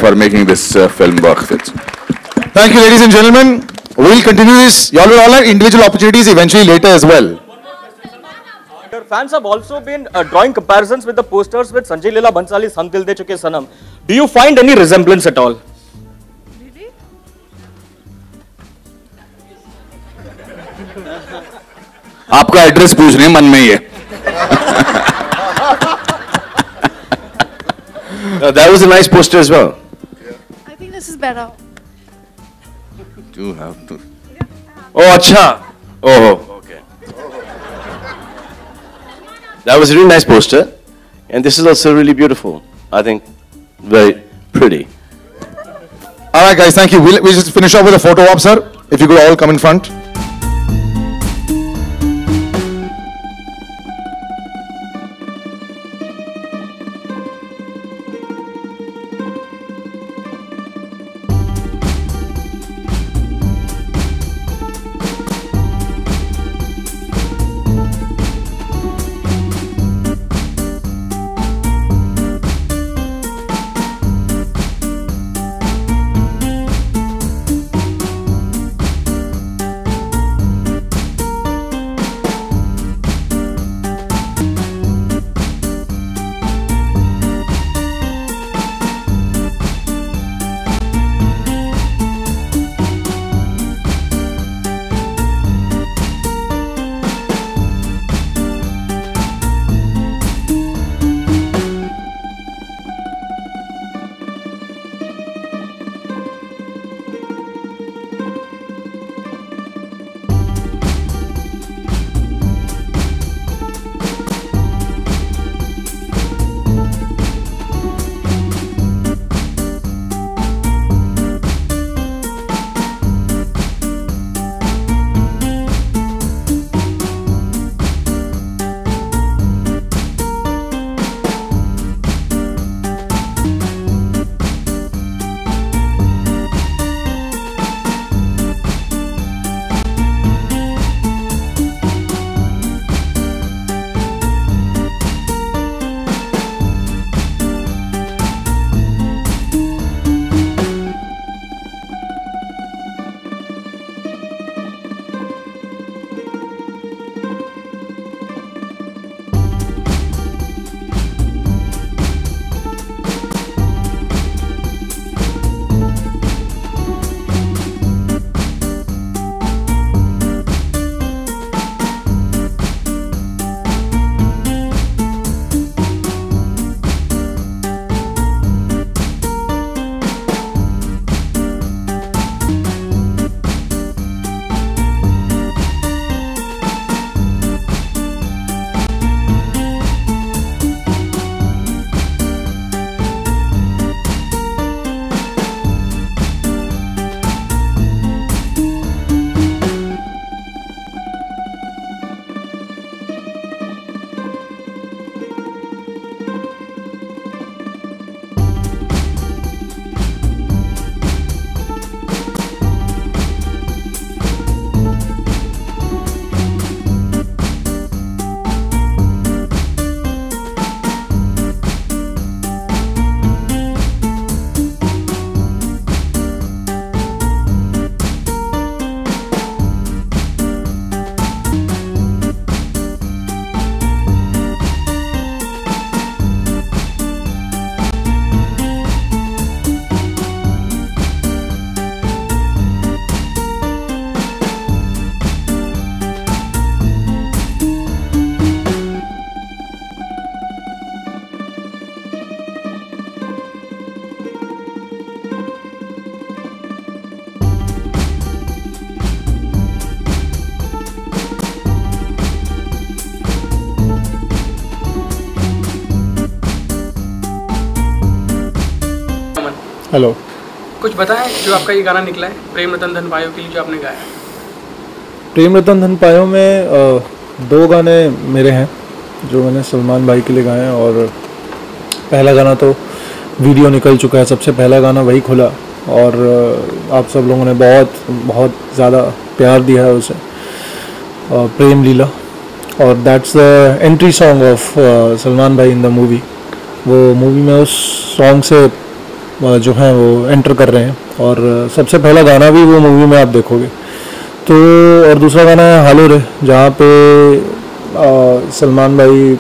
for making this film work. Thank you, ladies and gentlemen. We'll continue this. You all will all have individual opportunities eventually later as well. Your fans have also been drawing comparisons with the posters with Sanjay Leela Bhansali's Hum Dil De Chuke Sanam. Do you find any resemblance at all? Really? आपका address पूछ रहे हैं मन में ये। That was a nice poster as well. I think this is better. You have to. Oh, acha. Oh, okay. That was a really nice poster, and this is also really beautiful. I think very pretty. All right, guys, thank you. We'll just finish off with a photo op, sir. If you could all come in front. Hello. कुछ बताएं जो आपका ये गाना निकला है प्रेम रतन धन पायो के लिए जो आपने गाया। प्रेम रतन धन पायो में 2 गाने मेरे हैं जो मैंने सलमान भाई के लिए गाए हैं, और पहला गाना तो वीडियो निकल चुका है, सबसे पहला गाना वही खुला और आप सब लोगों ने बहुत ज़्यादा प्यार दिया है उसे, प्रेम लीला, और that's the entry song of Salman भाई इन द मूवी। वो मूवी में उस सॉन्ग से जो है वो एंटर कर रहे हैं, और सबसे पहला गाना भी वो मूवी में आप देखोगे। तो और दूसरा गाना है हालो रे, जहाँ पे सलमान भाई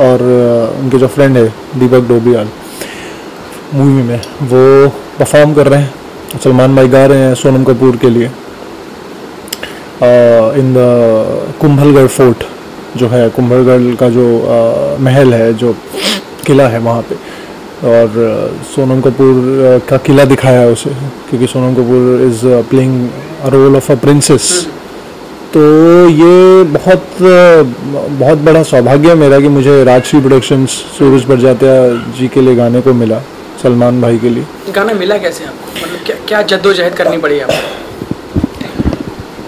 और उनके जो फ्रेंड है दीपक डोबियाल मूवी में वो परफॉर्म कर रहे हैं, सलमान भाई गा रहे हैं सोनम कपूर के लिए इन द कुंभलगढ़ फोर्ट, जो है कुंभलगढ़ का जो महल है, जो किला है वहाँ पे, और सोनम कपूर का किला दिखाया है उसे, क्योंकि Sonam Kapoor is playing a role of a princess. तो ये बहुत बड़ा सौभाग्य है मेरा कि मुझे राजश्री प्रोडक्शंस सूरज बरजात्या जी के लिए गाने को मिला, सलमान भाई के लिए। गाना मिला कैसे आपको, मतलब क्या जद्दोजहद करनी पड़ी आपको?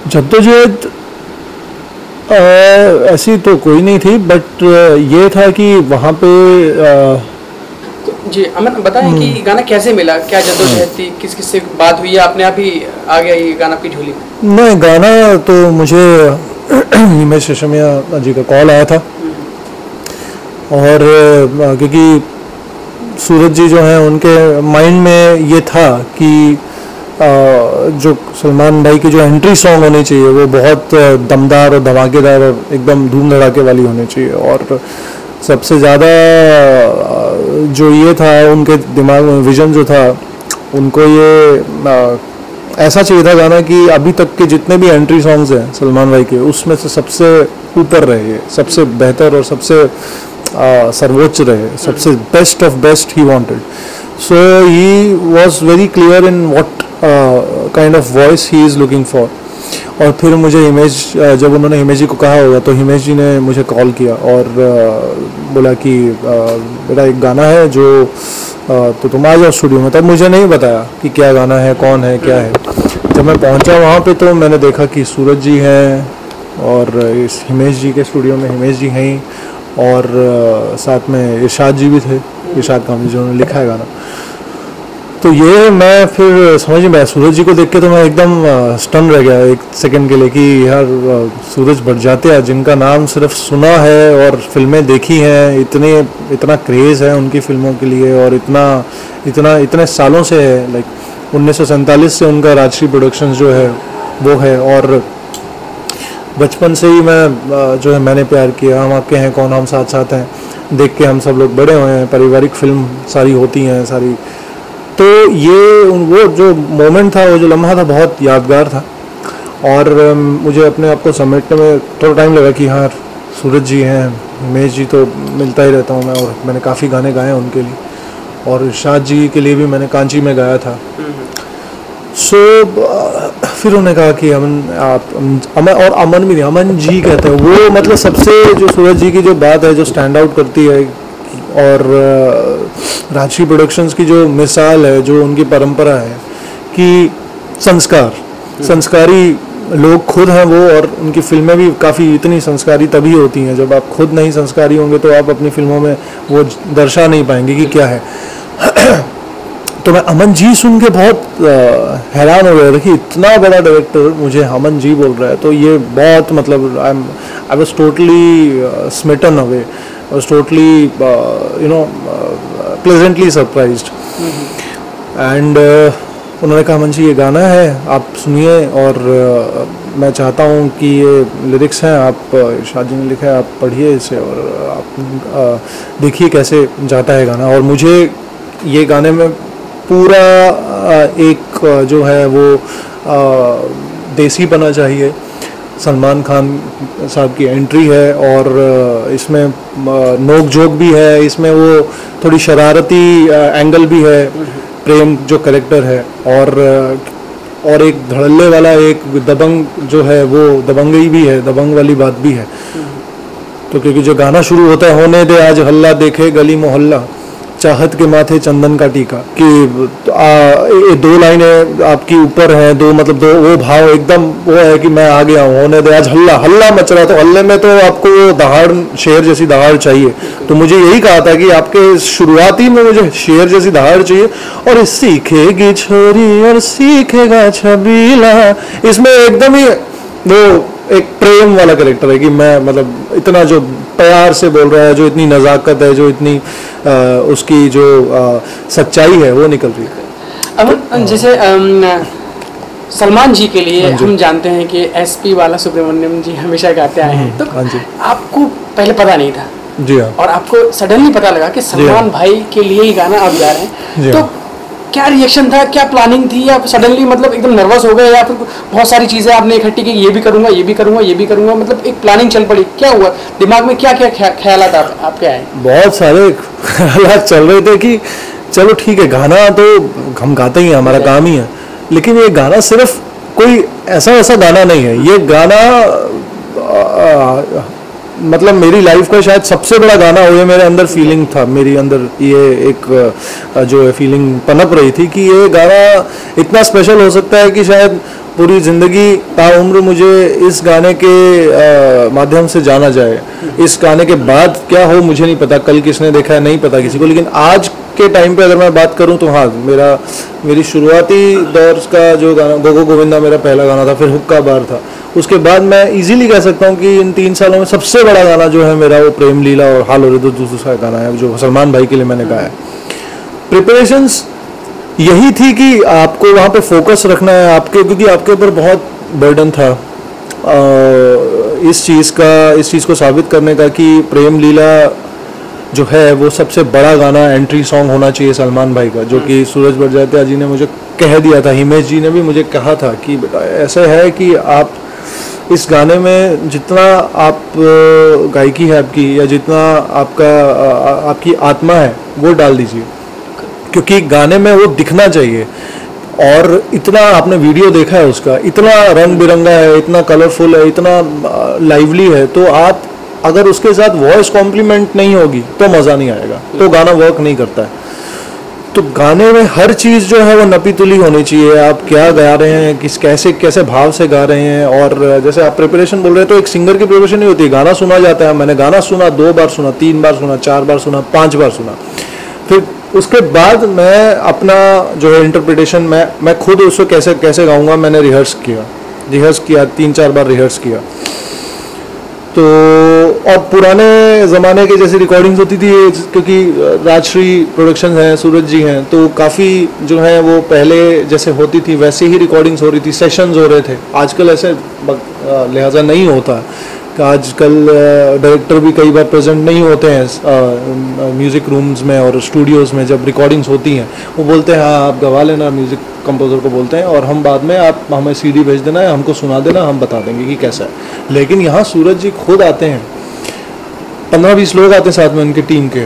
जद्दोजहद ऐसी तो कोई नहीं थी, बट ये था कि वहाँ पे जी अमन बताएं कि गाना कैसे मिला, क्या जद्दोजहद थी, किस किस से बात हुई, आपने आप ही आ गया ये गाना आपकी झोली में? नहीं, गाना तो मुझे हिमेश रेशमिया जी का कॉल आया था, और क्योंकि सूरज जी जो हैं उनके माइंड में ये था कि जो सलमान भाई की जो एंट्री सॉन्ग होनी चाहिए वो बहुत दमदार और धमाकेदार और एकदम धूम धड़ाके वाली होनी चाहिए, और सबसे ज़्यादा जो ये था उनके दिमाग में विजन जो था, उनको ये ऐसा चाहिए था गाना कि अभी तक के जितने भी एंट्री सॉन्ग्स हैं सलमान भाई के, उसमें से सबसे ऊपर रहे, सबसे बेहतर और सबसे सर्वोच्च रहे, सबसे best of best he wanted. So he was very clear in what kind of voice he is looking for. और फिर मुझे हिमेश, जब उन्होंने हिमेश जी को कहा होगा तो हिमेश जी ने मुझे कॉल किया और बोला कि बेटा एक गाना है जो तो तुम आ जाओ स्टूडियो में। तब मुझे नहीं बताया कि क्या गाना है, कौन है, क्या है। जब मैं पहुंचा वहाँ पे तो मैंने देखा कि सूरज जी हैं, और इस हिमेश जी के स्टूडियो में हिमेश जी हैं, और साथ में इरशाद जी भी थे, इरशाद कामली जिन्होंने लिखा है गाना। तो ये मैं फिर समझ में आया, सूरज जी को देख के तो मैं एकदम स्टन रह गया एक सेकंड के लिए कि यार सूरज बरजात्या, जिनका नाम सिर्फ सुना है और फिल्में देखी हैं, इतना क्रेज़ है उनकी फिल्मों के लिए, और इतने सालों से है, लाइक 1947 से उनका राजश्री प्रोडक्शंस जो है वो है, और बचपन से ही मैं जो है मैंने प्यार किया, हम आपके हैं कौन, हम साथ साथ हैं देख के हम सब लोग बड़े हुए हैं, पारिवारिक फिल्म सारी होती हैं सारी। तो ये वो जो मोमेंट था, वो जो लम्हा था, बहुत यादगार था, और मुझे अपने आप को समेटने में थोड़ा टाइम लगा कि हाँ सूरज जी हैं, हिमेश जी तो मिलता ही रहता हूँ मैं, और मैंने काफ़ी गाने गाए हैं उनके लिए, और इरशाद जी के लिए भी मैंने कांची में गाया था। सो फिर उन्होंने कहा कि अमन और अमन भी नहीं, अमन जी कहते हैं वो, मतलब सबसे जो सूरज जी की जो बात है जो स्टैंड आउट करती है, और राजश्री प्रोडक्शंस की जो मिसाल है, जो उनकी परंपरा है कि संस्कारी लोग खुद हैं वो, और उनकी फिल्में भी काफ़ी इतनी संस्कारी तभी होती हैं, जब आप खुद नहीं संस्कारी होंगे तो आप अपनी फिल्मों में वो दर्शा नहीं पाएंगे कि क्या है। तो मैं अमन जी सुन के बहुत हैरान हो गया था कि इतना बड़ा डायरेक्टर मुझे अमन जी बोल रहा है, तो ये बहुत मतलब I was totally smitten away, I was totally, pleasantly surprised. And उन्होंने कहा अमन जी ये गाना है, आप सुनिए, और मैं चाहता हूँ कि ये लिरिक्स हैं, आप इरशाद जी ने लिखा है, आप पढ़िए इसे और आप देखिए कैसे जाता है गाना। और मुझे ये गाने में पूरा एक जो है वो देसी बना चाहिए, सलमान खान साहब की एंट्री है, और इसमें नोक झोंक भी है, इसमें वो थोड़ी शरारती एंगल भी है, प्रेम जो कैरेक्टर है, और एक धड़ल्ले वाला एक दबंग जो है वो दबंगई भी है, दबंग वाली बात भी है। तो क्योंकि जो गाना शुरू होता है, होने दे आज हल्ला देखे गली मोहल्ला, चाहत के माथे चंदन का टीका, कि ये दो लाइनें आपकी ऊपर हैं, दो मतलब दो वो भाव एकदम वो है कि मैं आ गया हूँ, होने दे। आज हल्ला हल्ला मच रहा, तो हल्ले में तो आपको दहाड़, शेर जैसी दहाड़ चाहिए। तो मुझे यही कहा था कि आपके शुरुआती में मुझे शेर जैसी दहाड़ चाहिए। और सीखेगी छोरी और सीखेगा छबीला, इसमें एकदम ही वो एक प्रेम वाला कैरेक्टर है कि मैं मतलब इतना जो प्यार से बोल रहा है, जो इतनी नज़ाकत है, जो इतनी उसकी जो सच्चाई है वो निकल रही है। अब जैसे सलमान जी के लिए हम जानते हैं कि एसपी बाला सुब्रमण्यम जी हमेशा गाते आए हैं, तो आपको पहले पता नहीं था जी हाँ, और आपको सडनली पता लगा कि सलमान भाई के लिए ही गाना आप गा रहे हैं, तो क्या रिएक्शन था, क्या प्लानिंग थी, या सडनली मतलब एकदम नर्वस हो गए, या फिर बहुत सारी चीज़ें आपने इकट्ठी की, ये भी करूँगा, ये भी करूँगा, ये भी करूँगा, मतलब एक प्लानिंग चल पड़ी, क्या हुआ दिमाग में, क्या क्या ख्यालात आपके आए? बहुत सारे ख्यालात चल रहे थे कि चलो ठीक है, गाना तो हम गाते ही हैं, हमारा काम ही है, लेकिन ये गाना सिर्फ कोई ऐसा वैसा गाना नहीं है। ये गाना मतलब मेरी लाइफ का शायद सबसे बड़ा गाना हो, ये मेरे अंदर फीलिंग था, मेरी अंदर ये एक जो है फीलिंग पनप रही थी कि ये गाना इतना स्पेशल हो सकता है कि शायद पूरी ज़िंदगी ताउम्र मुझे इस गाने के माध्यम से जाना जाए। इस गाने के बाद क्या हो मुझे नहीं पता, कल किसने देखा है नहीं पता किसी को, लेकिन आज के टाइम पे अगर मैं बात करूं तो हाँ, मेरी शुरुआती दौर का जो गाना गोगो गोविंदा मेरा पहला गाना था, फिर हुक्का बार था, उसके बाद मैं इजीली कह सकता हूं कि इन 3 सालों में सबसे बड़ा गाना जो है मेरा वो प्रेम लीला और हाल और दूसरा गाना है जो सलमान भाई के लिए मैंने गाया है। प्रिपरेशंस यही थी कि आपको वहाँ पे फोकस रखना है आपके, क्योंकि आपके ऊपर बहुत बर्डन था इस चीज़ को साबित करने का कि प्रेम लीला जो है वो सबसे बड़ा गाना एंट्री सॉन्ग होना चाहिए सलमान भाई का, जो कि सूरज बड़जात्या जी ने मुझे कह दिया था, हिमेश जी ने भी मुझे कहा था कि बेटा ऐसा है कि आप इस गाने में जितना आप गायकी है आपकी, या जितना आपकी आत्मा है वो डाल दीजिए, क्योंकि गाने में वो दिखना चाहिए। और इतना आपने वीडियो देखा है उसका, इतना रंग बिरंगा है, इतना कलरफुल है, इतना लाइवली है, तो आप अगर उसके साथ वॉइस कॉम्प्लीमेंट नहीं होगी तो मज़ा नहीं आएगा, तो गाना वर्क नहीं करता है। तो गाने में हर चीज़ जो है वो नपी तुली होनी चाहिए, आप क्या गा रहे हैं, कैसे भाव से गा रहे हैं। और जैसे आप प्रिपरेशन बोल रहे हैं, तो एक सिंगर की प्रिपरेशन नहीं होती, गाना सुना जाता है, मैंने गाना सुना 2 बार सुना, 3 बार सुना, 4 बार सुना, 5 बार सुना, फिर उसके बाद मैं अपना जो है इंटरप्रिटेशन मैं खुद उसको कैसे गाऊंगा मैंने रिहर्स किया 3-4 बार रिहर्स किया। तो और पुराने ज़माने के जैसे रिकॉर्डिंग्स होती थी, क्योंकि राजश्री प्रोडक्शन है, सूरज जी हैं, तो काफ़ी जो है वो पहले जैसे होती थी वैसे ही रिकॉर्डिंग्स हो रही थी, सेशंस हो रहे थे। आजकल ऐसे लिहाजा नहीं होता, आजकल डायरेक्टर भी कई बार प्रेजेंट नहीं होते हैं म्यूज़िक रूम्स में और स्टूडियोज़ में जब रिकॉर्डिंग्स होती हैं। वो बोलते हैं हाँ आप गवा लेना, म्यूज़िक कंपोज़र को बोलते हैं, और हम बाद में आप हमें सीडी भेज देना है, हमको सुना देना, हम बता देंगे कि कैसा है। लेकिन यहाँ सूरज जी खुद आते हैं, 15-20 लोग आते हैं साथ में उनकी टीम के,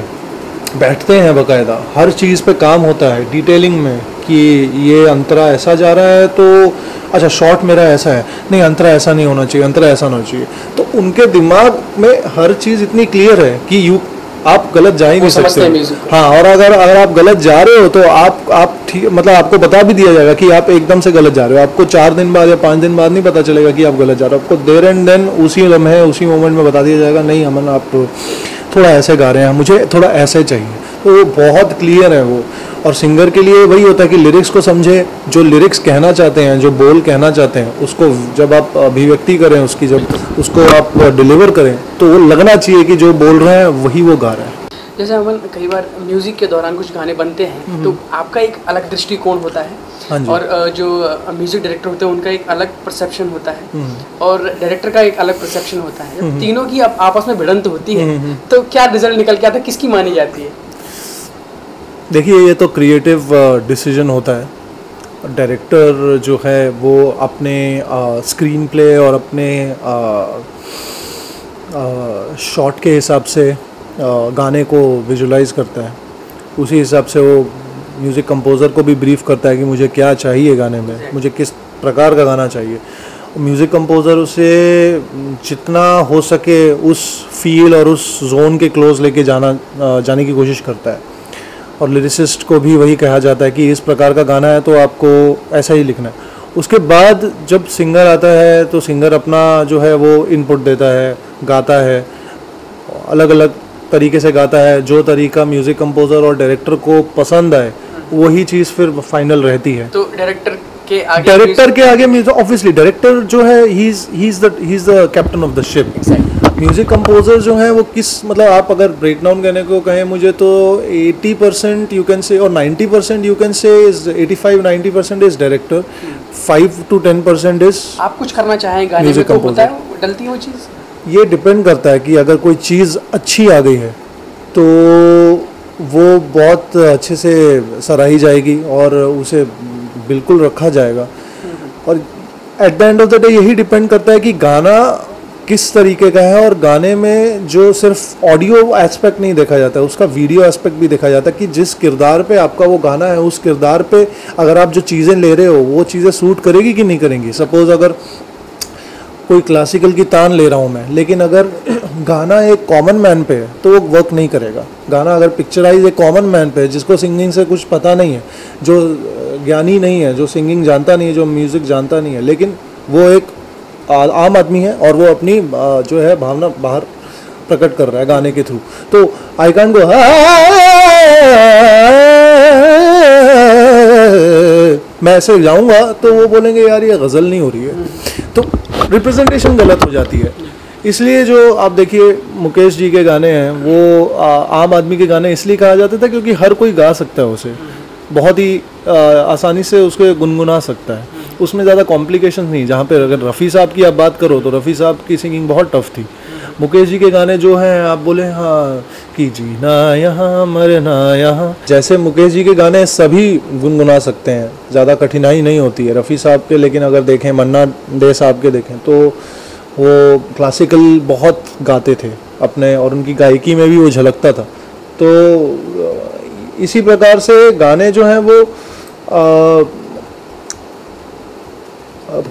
बैठते हैं बाकायदा, हर चीज़ पे काम होता है डिटेलिंग में कि ये अंतरा ऐसा जा रहा है तो अच्छा शॉट मेरा ऐसा है, नहीं अंतरा ऐसा नहीं होना चाहिए, अंतरा ऐसा होना चाहिए। तो उनके दिमाग में हर चीज़ इतनी क्लियर है कि आप गलत जा ही नहीं सकते। हाँ, और अगर आप गलत जा रहे हो तो आप ठीक मतलब आपको बता भी दिया जाएगा कि आप एकदम से गलत जा रहे हो, आपको 4 दिन बाद या 5 दिन बाद नहीं पता चलेगा कि आप गलत जा रहे हो, आपको देर एंड देन उसी लम्हे उसी मोमेंट में बता दिया जाएगा नहीं अमन आप थोड़ा ऐसे गा रहे हैं, मुझे थोड़ा ऐसे चाहिए। तो वो बहुत क्लियर है वो। और सिंगर के लिए वही होता है कि लिरिक्स को समझे, जो लिरिक्स कहना चाहते हैं, जो बोल कहना चाहते हैं, उसको जब आप अभिव्यक्ति करें उसकी, जब उसको आप डिलीवर करें तो वो लगना चाहिए कि जो बोल रहे हैं वही वो गा रहे हैं। जैसे अमन कई बार म्यूजिक के दौरान कुछ गाने बनते हैं तो आपका एक अलग दृष्टिकोण होता है, और जो म्यूजिक डायरेक्टर होते हैं उनका एक अलग परसेप्शन होता है, और डायरेक्टर का एक अलग परसेप्शन होता है। जब तीनों की आपस में भिड़ंत होती है तो क्या रिजल्ट निकल के आता है, किसकी मानी जाती है? देखिए ये तो क्रिएटिव डिसीजन होता है। डायरेक्टर जो है वो अपने स्क्रीन प्ले और अपने शॉट के हिसाब से गाने को विजुलाइज करता है, उसी हिसाब से वो म्यूज़िक कंपोज़र को भी ब्रीफ करता है कि मुझे क्या चाहिए गाने में, मुझे किस प्रकार का गाना चाहिए। म्यूज़िक कंपोज़र उसे जितना हो सके उस फील और उस जोन के क्लोज लेके जाने की कोशिश करता है। और लिरिसिस्ट को भी वही कहा जाता है कि इस प्रकार का गाना है तो आपको ऐसा ही लिखना है। उसके बाद जब सिंगर आता है तो सिंगर अपना जो है वो इनपुट देता है, गाता है, अलग अलग तरीके से गाता है। जो तरीका म्यूज़िक कंपोज़र और डायरेक्टर को पसंद आए वही चीज़ फिर फाइनल रहती है। तो डायरेक्टर के आगे ऑब्वियसली डायरेक्टर जो है he is the captain of the ship. Music composer जो है वो किस मतलब आप अगर ब्रेक डाउन करने को कहें मुझे तो 80% यू कैन से और 90% you can say is 85-90% is director, 5 to 10% is आप कुछ करना चाहें गाने में तो होता है डलती है वो चीज़। ये डिपेंड करता है कि अगर कोई चीज़ अच्छी आ गई है तो वो बहुत अच्छे से सराही जाएगी और उसे बिल्कुल रखा जाएगा। और at the end of the day यही डिपेंड करता है कि गाना किस तरीके का है, और गाने में जो सिर्फ ऑडियो एस्पेक्ट नहीं देखा जाता है, उसका वीडियो एस्पेक्ट भी देखा जाता है कि जिस किरदार पे आपका वो गाना है उस किरदार पे अगर आप जो चीज़ें ले रहे हो वो चीज़ें सूट करेगी कि नहीं करेंगी। सपोज़ अगर कोई क्लासिकल की तान ले रहा हूँ मैं, लेकिन अगर गाना एक कॉमन मैन पे है तो वो वर्क नहीं करेगा। गाना अगर पिक्चराइज एक कॉमन मैन पे है जिसको सिंगिंग से कुछ पता नहीं है, जो ज्ञानी नहीं है, जो सिंगिंग जानता नहीं है, जो म्यूज़िक जानता नहीं है, लेकिन वो एक आम आदमी है और वो अपनी जो है भावना बाहर प्रकट कर रहा है गाने के थ्रू, तो आई कांट गो मैं ऐसे जाऊंगा तो वो बोलेंगे यार ये गज़ल नहीं हो रही है, तो रिप्रेजेंटेशन गलत हो जाती है। इसलिए जो आप देखिए मुकेश जी के गाने हैं वो आम आदमी के गाने इसलिए कहा जाता था क्योंकि हर कोई गा सकता है उसे, बहुत ही आसानी से उसको गुनगुना सकता है, उसमें ज़्यादा कॉम्प्लिकेशन नहीं। जहाँ पे अगर रफ़ी साहब की आप बात करो तो रफ़ी साहब की सिंगिंग बहुत टफ थी। मुकेश जी के गाने जो हैं आप बोले हाँ कि जीना यहाँ मरना यहाँ, जैसे मुकेश जी के गाने सभी गुनगुना सकते हैं, ज़्यादा कठिनाई नहीं होती है रफ़ी साहब के। लेकिन अगर देखें मन्ना डे साहब के देखें तो वो क्लासिकल बहुत गाते थे अपने, और उनकी गायकी में भी वो झलकता था। तो इसी प्रकार से गाने जो हैं वो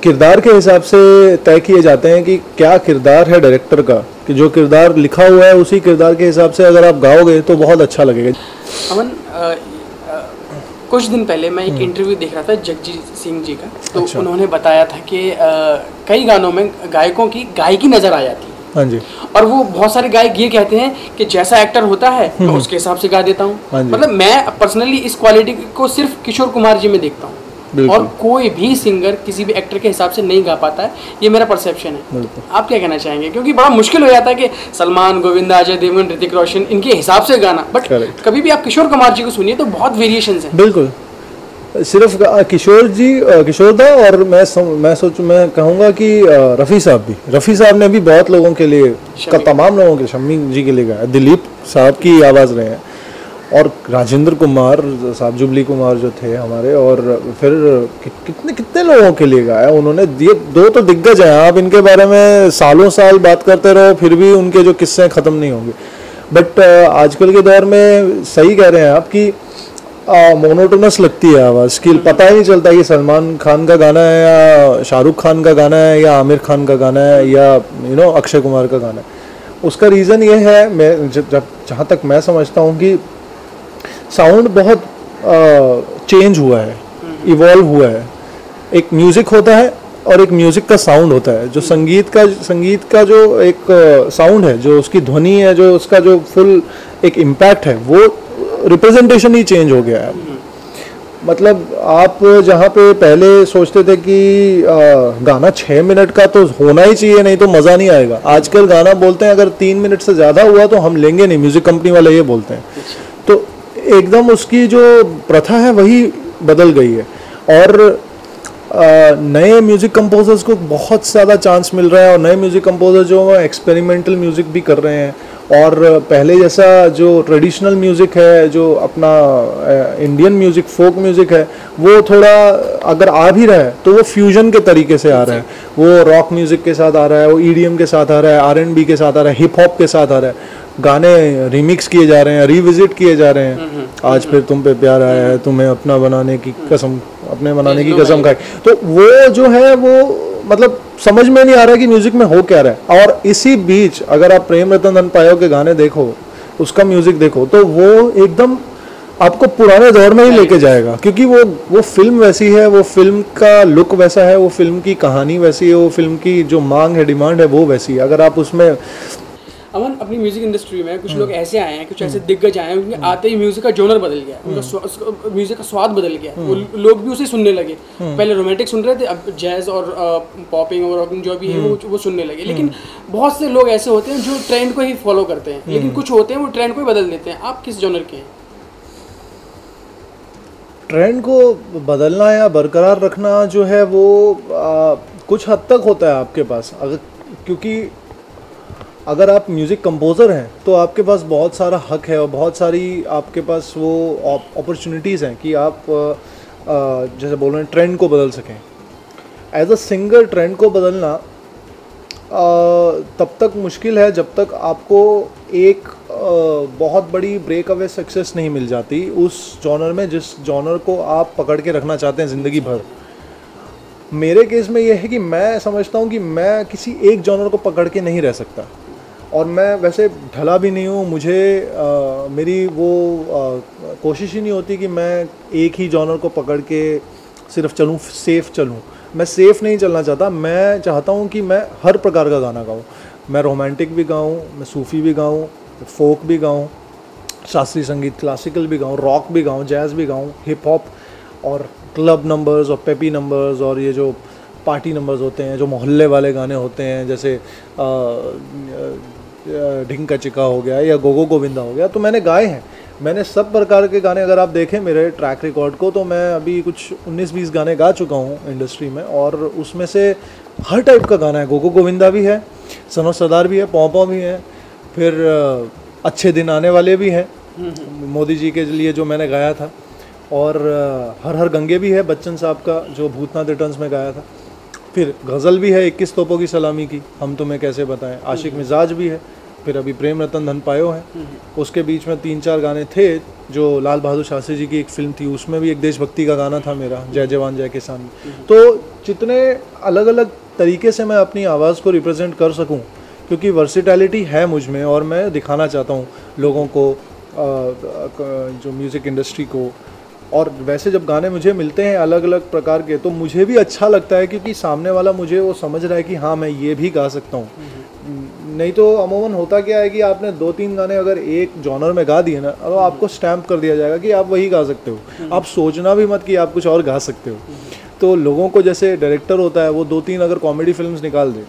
किरदार के हिसाब से तय किए जाते हैं कि क्या किरदार है डायरेक्टर का, कि जो किरदार लिखा हुआ है उसी किरदार के हिसाब से अगर आप गाओगे तो बहुत अच्छा लगेगा। अमन, कुछ दिन पहले मैं एक इंटरव्यू देख रहा था जगजीत सिंह जी का, तो अच्छा। उन्होंने बताया था कि कई गानों में गायकों की गायकी नज़र आ जाती है। हाँ जी। और वो बहुत सारे गायक ये कहते हैं कि जैसा एक्टर होता है मैं उसके हिसाब से गा देता हूँ। हाँ, मतलब मैं पर्सनली इस क्वालिटी को सिर्फ किशोर कुमार जी में देखता हूँ, और कोई भी सिंगर किसी भी एक्टर के हिसाब से नहीं गा पाता है, ये मेरा परसेप्शन है। आप क्या कहना चाहेंगे? क्योंकि बड़ा मुश्किल हो जाता है कि सलमान, गोविंदा, अजय देवगन, ऋतिक रोशन इनके हिसाब से गाना, बट कभी भी आप किशोर कुमार जी को सुनिए तो बहुत वेरिएशंस हैं। बिल्कुल, सिर्फ किशोर दा और मैं कहूँगा कि रफ़ी साहब ने भी बहुत लोगों के लिए, तमाम लोगों के, शम्मी जी के लिए गाया, दिलीप साहब की आवाज़ रहे हैं, और राजेंद्र कुमार साहब, जुबली कुमार जो थे हमारे, और फिर कितने लोगों के लिए गाया उन्होंने। ये दो तो दिग्गज हैं, आप इनके बारे में सालों साल बात करते रहो फिर भी उनके जो किस्से ख़त्म नहीं होंगे। बट आजकल के दौर में सही कह रहे हैं आप कि मोनोटोनस लगती है आवाज़ की, पता ही नहीं चलता कि सलमान खान का गाना है या शाहरुख खान का गाना है या आमिर खान का गाना है या अक्षय कुमार का गाना है। उसका रीज़न ये है, मैं जहाँ तक मैं समझता हूँ कि साउंड बहुत चेंज हुआ है, इवॉल्व हुआ है। एक म्यूज़िक होता है और एक म्यूज़िक का साउंड होता है। जो संगीत का जो एक साउंड है, जो उसकी ध्वनि है, जो उसका जो फुल एक इम्पैक्ट है, वो रिप्रेजेंटेशन ही चेंज हो गया है। मतलब आप जहाँ पे पहले सोचते थे कि गाना 6 मिनट का तो होना ही चाहिए, नहीं तो मज़ा नहीं आएगा, आजकल गाना बोलते हैं अगर 3 मिनट से ज़्यादा हुआ तो हम लेंगे नहीं, म्यूज़िक कंपनी वाले ये बोलते हैं। तो एकदम उसकी जो प्रथा है वही बदल गई है, और नए म्यूज़िक कंपोजर्स को बहुत ज़्यादा चांस मिल रहा है, और नए म्यूज़िक कंपोजर जो एक्सपेरिमेंटल म्यूज़िक भी कर रहे हैं। और पहले जैसा जो ट्रेडिशनल म्यूज़िक है, जो अपना इंडियन म्यूज़िक, फोक म्यूज़िक है, वो थोड़ा अगर आ भी रहा है तो वो फ्यूजन के तरीके से आ रहा है, वो रॉक म्यूज़िक के साथ आ रहा है, वो EDM के साथ आ रहा है, R&B के साथ आ रहा है, हिप हॉप के साथ आ रहा है। गाने रिमिक्स किए जा रहे हैं, रिविजिट किए जा रहे हैं। आज फिर तुम पे प्यार आया है, तुम्हें अपने बनाने की कसम खाई। तो वो जो है वो मतलब समझ में नहीं आ रहा कि म्यूजिक में हो क्या रहा है। और इसी बीच अगर आप प्रेम रतन धन पायो के गाने देखो, उसका म्यूजिक देखो, तो वो एकदम आपको पुराने दौर में ही लेके जाएगा, क्योंकि वो फिल्म वैसी है, वो फिल्म का लुक वैसा है, वो फिल्म की कहानी वैसी है, वो फिल्म की जो मांग है, डिमांड है, वो वैसी है। अगर आप उसमें अमन, अपनी म्यूजिक इंडस्ट्री में कुछ लोग ऐसे आए हैं, कुछ ऐसे दिग्गज आए हैं, उनके आते ही म्यूजिक का जॉनर बदल गया, उनका म्यूजिक का स्वाद बदल गया, वो लोग भी उसे सुनने लगे। पहले रोमांटिक सुन रहे थे, अब जैज और पॉपिंग और रॉकिंग जो भी है वो सुनने लगे। लेकिन बहुत से लोग ऐसे होते हैं जो ट्रेंड को ही फॉलो करते हैं, लेकिन कुछ होते हैं वो ट्रेंड को ही बदल देते हैं। आप किस जॉनर के हैं? ट्रेंड को बदलना या बरकरार रखना जो है वो कुछ हद तक होता है आपके पास, क्योंकि अगर आप म्यूज़िक कंपोज़र हैं तो आपके पास बहुत सारा हक है और बहुत सारी आपके पास वो अपॉर्चुनिटीज़ हैं कि आप जैसे बोल रहे हैं ट्रेंड को बदल सकें। एज अ सिंगर ट्रेंड को बदलना तब तक मुश्किल है जब तक आपको एक बहुत बड़ी ब्रेक अवे सक्सेस नहीं मिल जाती उस जॉनर में जिस जॉनर को आप पकड़ के रखना चाहते हैं ज़िंदगी भर। मेरे केस में ये है कि मैं समझता हूँ कि मैं किसी एक जॉनर को पकड़ के नहीं रह सकता, और मैं वैसे ढला भी नहीं हूँ। मुझे मेरी वो कोशिश ही नहीं होती कि मैं एक ही जॉनर को पकड़ के सिर्फ चलूँ, सेफ़ चलूँ। मैं सेफ़ नहीं चलना चाहता, मैं चाहता हूँ कि मैं हर प्रकार का गाना गाऊँ। मैं रोमांटिक भी गाऊँ, मैं सूफ़ी भी गाऊँ, फोक भी गाऊँ, शास्त्रीय संगीत क्लासिकल भी गाऊँ, रॉक भी गाऊँ, जैज़ भी गाऊँ, हिप हॉप और क्लब नंबर्स और पेपी नंबर्स और ये जो पार्टी नंबर्स होते हैं, जो मोहल्ले वाले गाने होते हैं, जैसे ढिंका चिका हो गया या गोगो गोविंदा हो गया, तो मैंने गाए हैं। मैंने सब प्रकार के गाने, अगर आप देखें मेरे ट्रैक रिकॉर्ड को, तो मैं अभी कुछ 19-20 गाने गा चुका हूँ इंडस्ट्री में, और उसमें से हर टाइप का गाना है। गोगो गोविंदा भी है, सनो सरदार भी है, पौ भी है, फिर अच्छे दिन आने वाले भी हैं, मोदी जी के लिए जो मैंने गाया था, और हर हर गंगे भी है बच्चन साहब का जो भूतनाथ रिटर्न्स में गाया था, फिर गज़ल भी है 21 तोपों की सलामी की, हम तुम्हें कैसे बताएं, आशिक मिजाज भी है, फिर अभी प्रेम रतन धन पायो है। उसके बीच में 3-4 गाने थे जो लाल बहादुर शास्त्री जी की एक फिल्म थी, उसमें भी एक देशभक्ति का गाना था मेरा, जय जवान जय किसान। तो जितने अलग अलग तरीके से मैं अपनी आवाज़ को रिप्रेजेंट कर सकूं, क्योंकि वर्सिटैलिटी है मुझ में और मैं दिखाना चाहता हूं लोगों को, जो म्यूज़िक इंडस्ट्री को। और वैसे जब गाने मुझे मिलते हैं अलग अलग प्रकार के, तो मुझे भी अच्छा लगता है, क्योंकि सामने वाला मुझे वो समझ रहा है कि हाँ मैं ये भी गा सकता हूँ। नहीं तो अमूमन होता क्या है कि आपने 2-3 गाने अगर एक जॉनर में गा दिए ना, तो आपको स्टैम्प कर दिया जाएगा कि आप वही गा सकते हो, आप सोचना भी मत कि आप कुछ और गा सकते हो। तो लोगों को, जैसे डायरेक्टर होता है, वो 2-3 अगर कॉमेडी फिल्म्स निकाल दे,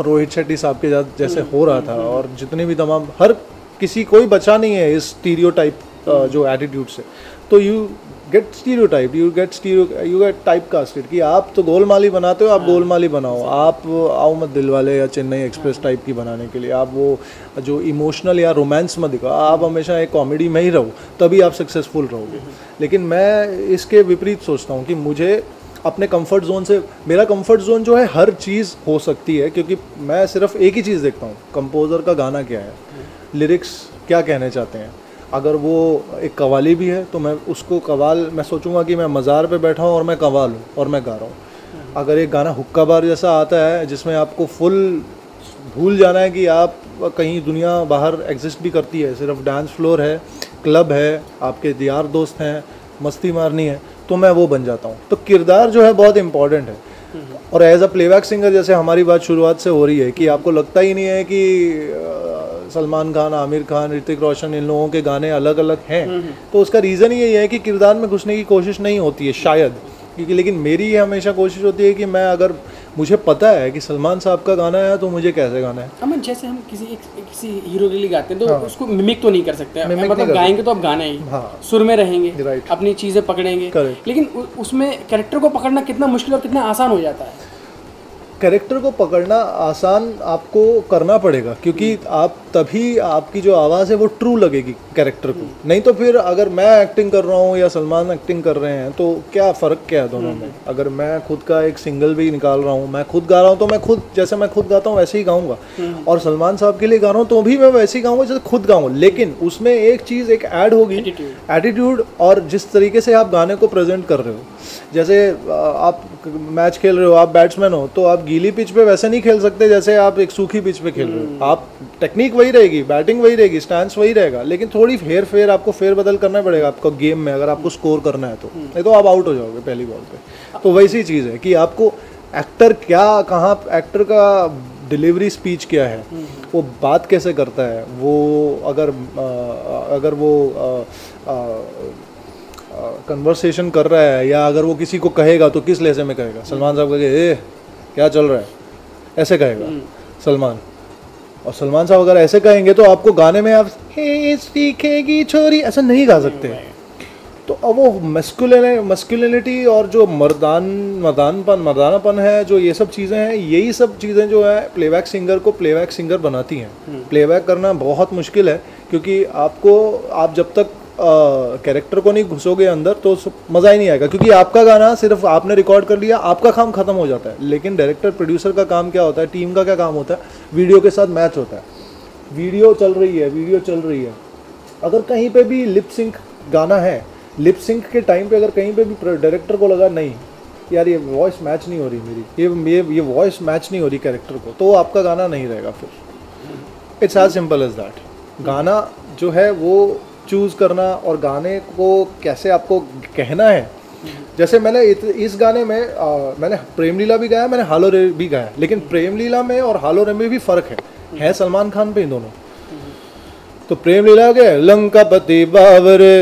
रोहित शेट्टी साहब के साथ जैसे हो रहा था, और जितने भी तमाम, हर किसी कोई बचा नहीं है इस स्टीरियोटाइप जो एटीट्यूड से, तो you get stereotype, you get type casted कि आप तो गोलमाली बनाते हो, आप गोलमाली बनाओ, आप आओ मत दिलवाले या चेन्नई एक्सप्रेस टाइप की बनाने के लिए, आप वो जो इमोशनल या रोमांस मत दिखाओ, आप हमेशा एक कॉमेडी में ही रहो, तभी आप सक्सेसफुल रहोगे। लेकिन मैं इसके विपरीत सोचता हूँ कि मुझे अपने कंफर्ट जोन से, मेरा कंफर्ट जोन जो है हर चीज़ हो सकती है, क्योंकि मैं सिर्फ एक ही चीज़ देखता हूँ, कंपोज़र का गाना क्या है, लिरिक्स क्या कहने चाहते हैं। अगर वो एक कवाली भी है तो मैं उसको कवाल, मैं सोचूंगा कि मैं मज़ार पे बैठा हूँ और मैं कवाल हूँ और मैं गा रहा हूँ। अगर एक गाना हुक्का बार जैसा आता है जिसमें आपको फुल भूल जाना है कि आप कहीं दुनिया बाहर एग्जिस्ट भी करती है, सिर्फ डांस फ्लोर है, क्लब है, आपके यार दोस्त हैं, मस्ती मारनी है, तो मैं वो बन जाता हूँ। तो किरदार जो है बहुत इंपॉर्टेंट है। और एज अ प्लेबैक सिंगर, जैसे हमारी बात शुरुआत से हो रही है कि आपको लगता ही नहीं है कि सलमान खान, आमिर खान, ऋतिक रोशन, इन लोगों के गाने अलग अलग हैं, तो उसका रीज़न यही है कि किरदार में घुसने की कोशिश नहीं होती है शायद, क्योंकि लेकिन मेरी ये हमेशा कोशिश होती है कि मैं, अगर मुझे पता है कि सलमान साहब का गाना है तो मुझे कैसे गाना है। अमन, जैसे हम किसी हीरो के लिए गाते हैं तो उसको मिमिक तो नहीं कर सकते, मतलब गाएंगे तो अब गाना ही, सुर में रहेंगे, अपनी चीज़ें पकड़ेंगे, लेकिन उसमें कैरेक्टर को पकड़ना कितना मुश्किल और कितना आसान हो जाता है। कैरेक्टर को पकड़ना आसान आपको करना पड़ेगा, क्योंकि आप तभी आपकी जो आवाज़ है वो ट्रू लगेगी कैरेक्टर को। नहीं तो फिर अगर मैं एक्टिंग कर रहा हूँ या सलमान एक्टिंग कर रहे हैं तो क्या फ़र्क क्या है दोनों में। अगर मैं खुद का एक सिंगल भी निकाल रहा हूँ, मैं खुद गा रहा हूँ, तो मैं खुद, जैसे मैं खुद गाता हूँ वैसे ही गाऊँगा, और सलमान साहब के लिए गा रहा हूँ तो भी मैं वैसे ही गाऊँगा जैसे खुद गाऊँ। लेकिन उसमें एक चीज़ एक ऐड होगी, एटीट्यूड, और जिस तरीके से आप गाने को प्रेजेंट कर रहे हो। जैसे आप मैच खेल रहे हो, आप बैट्समैन हो, तो आप गीली पिच पे वैसे नहीं खेल सकते जैसे आप एक सूखी पिच पे खेल रहे हो। आप टेक्निक वही रहेगी, बैटिंग वही रहेगी, स्टैंस वही रहेगा, लेकिन थोड़ी हेर फेर आपको फेरबदल करना पड़ेगा आपको गेम में, अगर आपको स्कोर करना है तो, नहीं तो आप आउट हो जाओगे पहली बॉल पे। तो वैसी चीज़ है कि आपको एक्टर क्या, कहाँ एक्टर का डिलीवरी स्पीच क्या है, वो बात कैसे करता है, वो अगर वो कन्वर्सेशन कर रहा है, या अगर वो किसी को कहेगा तो किस लहजे में कहेगा। सलमान साहब कहेंगे ए क्या चल रहा है, ऐसे कहेगा सलमान। और सलमान साहब अगर ऐसे कहेंगे तो आपको गाने में आप हे सीखेगी छोरी ऐसा नहीं गा सकते। तो अब वो मस्कुलिनिटी और जो मर्दानापन है, जो ये सब चीज़ें हैं, यही सब चीज़ें जो है प्लेबैक सिंगर को प्लेबैक सिंगर बनाती हैं। प्लेबैक करना बहुत मुश्किल है, क्योंकि आप जब तक कैरेक्टर को नहीं घुसोगे अंदर तो मज़ा ही नहीं आएगा, क्योंकि आपका गाना सिर्फ आपने रिकॉर्ड कर लिया, आपका काम ख़त्म हो जाता है। लेकिन डायरेक्टर प्रोड्यूसर का काम क्या होता है, टीम का क्या काम होता है, वीडियो के साथ मैच होता है। वीडियो चल रही है, अगर कहीं पे भी लिप सिंक गाना है, लिप सिंक के टाइम पे अगर कहीं पे भी डायरेक्टर को लगा नहीं यार ये वॉइस मैच नहीं हो रही मेरी, ये वॉइस मैच नहीं हो रही कैरेक्टर को, तो आपका गाना नहीं रहेगा फिर। It's as simple as that. गाना जो है वो चूज करना और गाने को कैसे आपको कहना है। जैसे मैंने इस गाने में मैंने प्रेम लीला भी गाया, मैंने हालो रे भी गाया, लेकिन प्रेम लीला में और हालो रे में भी फर्क है सलमान खान पे इन दोनों। तो प्रेम लीला के लंका पति बावरे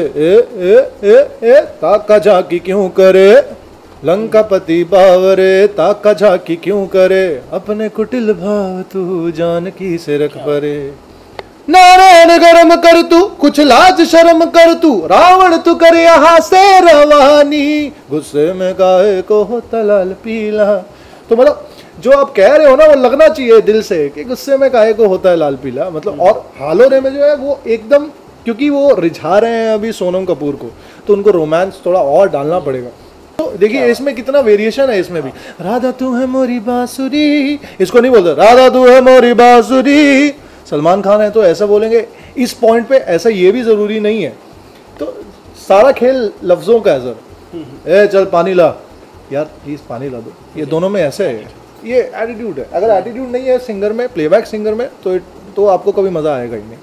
ए ताका झाकी क्यों करे, लंका पति बावरे ताका झाकी क्यों करे, अपने कुटिल भाव तू जानकी से रख परे, नारायण गरम कर तू कुछ लाज शर्म कर तू, रावण तू कर यहाँ से रवानी, गुस्से में काहे को होता लाल पीला। तो मतलब जो आप कह रहे हो ना वो लगना चाहिए दिल से कि गुस्से में काहे को होता है लाल पीला, मतलब। और हालो रे में जो है वो एकदम, क्योंकि वो रिझा रहे हैं अभी सोनम कपूर को, तो उनको रोमांस थोड़ा और डालना पड़ेगा। तो देखिए इसमें कितना वेरिएशन है, इसमें भी राधा तू है मोरी बांसुरी, इसको नहीं बोलते राधा तू है मोरी बांसुरी। सलमान खान है तो ऐसा बोलेंगे, इस पॉइंट पे ऐसा ये भी जरूरी नहीं है। तो सारा खेल लफ्जों का है सर। ए चल पानी ला, यार प्लीज पानी ला दो, ये दोनों में ऐसे है, ये एटीट्यूड है। अगर एटीट्यूड नहीं है सिंगर में, प्लेबैक सिंगर में, तो आपको कभी मजा आएगा ही नहीं।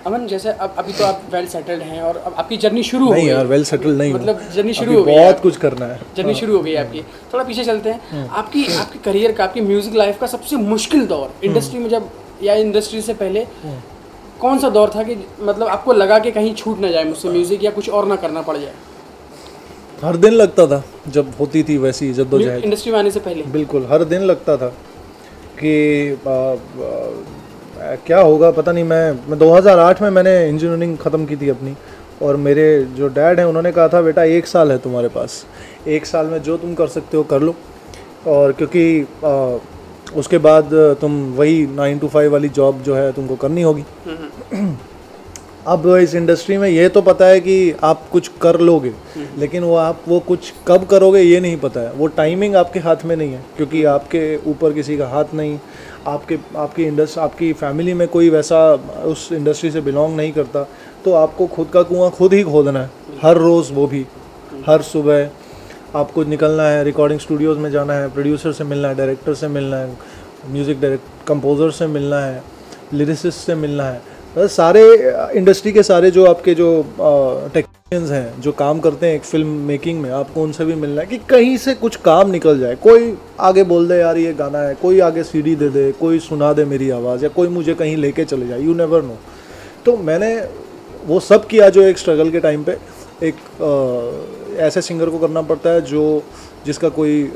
अमन जैसे अभी तो आप वेल सेटल्ड हैं और अब आपकी जर्नी शुरू हो गई। नहीं यार वेल सेटल्ड नहीं, मतलब जर्नी शुरू हो गई, बहुत कुछ करना है, जर्नी शुरू हो गई आपकी। थोड़ा पीछे चलते हैं, आपकी करियर का, आपकी म्यूजिक लाइफ का सबसे मुश्किल दौर इंडस्ट्री में जब, या इंडस्ट्री से पहले कौन सा दौर था कि मतलब आपको लगा कि कहीं छूट ना जाए मुझसे म्यूजिक, या कुछ और ना करना पड़ जाए? हर दिन लगता था जब होती थी वैसी जद्दोजहद इंडस्ट्री में आने से पहले। बिल्कुल हर दिन लगता था कि क्या होगा पता नहीं। मैं 2008 में मैंने इंजीनियरिंग ख़त्म की थी अपनी, और मेरे जो डैड हैं उन्होंने कहा था बेटा 1 साल है तुम्हारे पास, 1 साल में जो तुम कर सकते हो कर लो, और क्योंकि उसके बाद तुम वही 9 to 5 वाली जॉब जो है तुमको करनी होगी। अब इस इंडस्ट्री में ये तो पता है कि आप कुछ कर लोगे, लेकिन वो कुछ कब करोगे ये नहीं पता है, वो टाइमिंग आपके हाथ में नहीं है, क्योंकि आपके ऊपर किसी का हाथ नहीं, आपकी फैमिली में कोई वैसा उस इंडस्ट्री से बिलोंग नहीं करता, तो आपको खुद का कुआं खुद ही खोदना है हर रोज़, वो भी हर सुबह आपको निकलना है, रिकॉर्डिंग स्टूडियोज़ में जाना है, प्रोड्यूसर से मिलना है, डायरेक्टर से मिलना है, म्यूज़िक कंपोज़र से मिलना है, लिरिसिस्ट से मिलना है, सारे इंडस्ट्री के सारे जो आपके जो टेक्नीशियंस हैं जो काम करते हैं एक फिल्म मेकिंग में, आपको उनसे भी मिलना है कि कहीं से कुछ काम निकल जाए। कोई आगे बोल दे यार ये गाना है, कोई आगे सीडी दे दे, कोई सुना दे मेरी आवाज़, या कोई मुझे कहीं लेके चले जाए, यू नेवर नो। तो मैंने वो सब किया जो एक स्ट्रगल के टाइम पे एक ऐसे सिंगर को करना पड़ता है जिसका कोई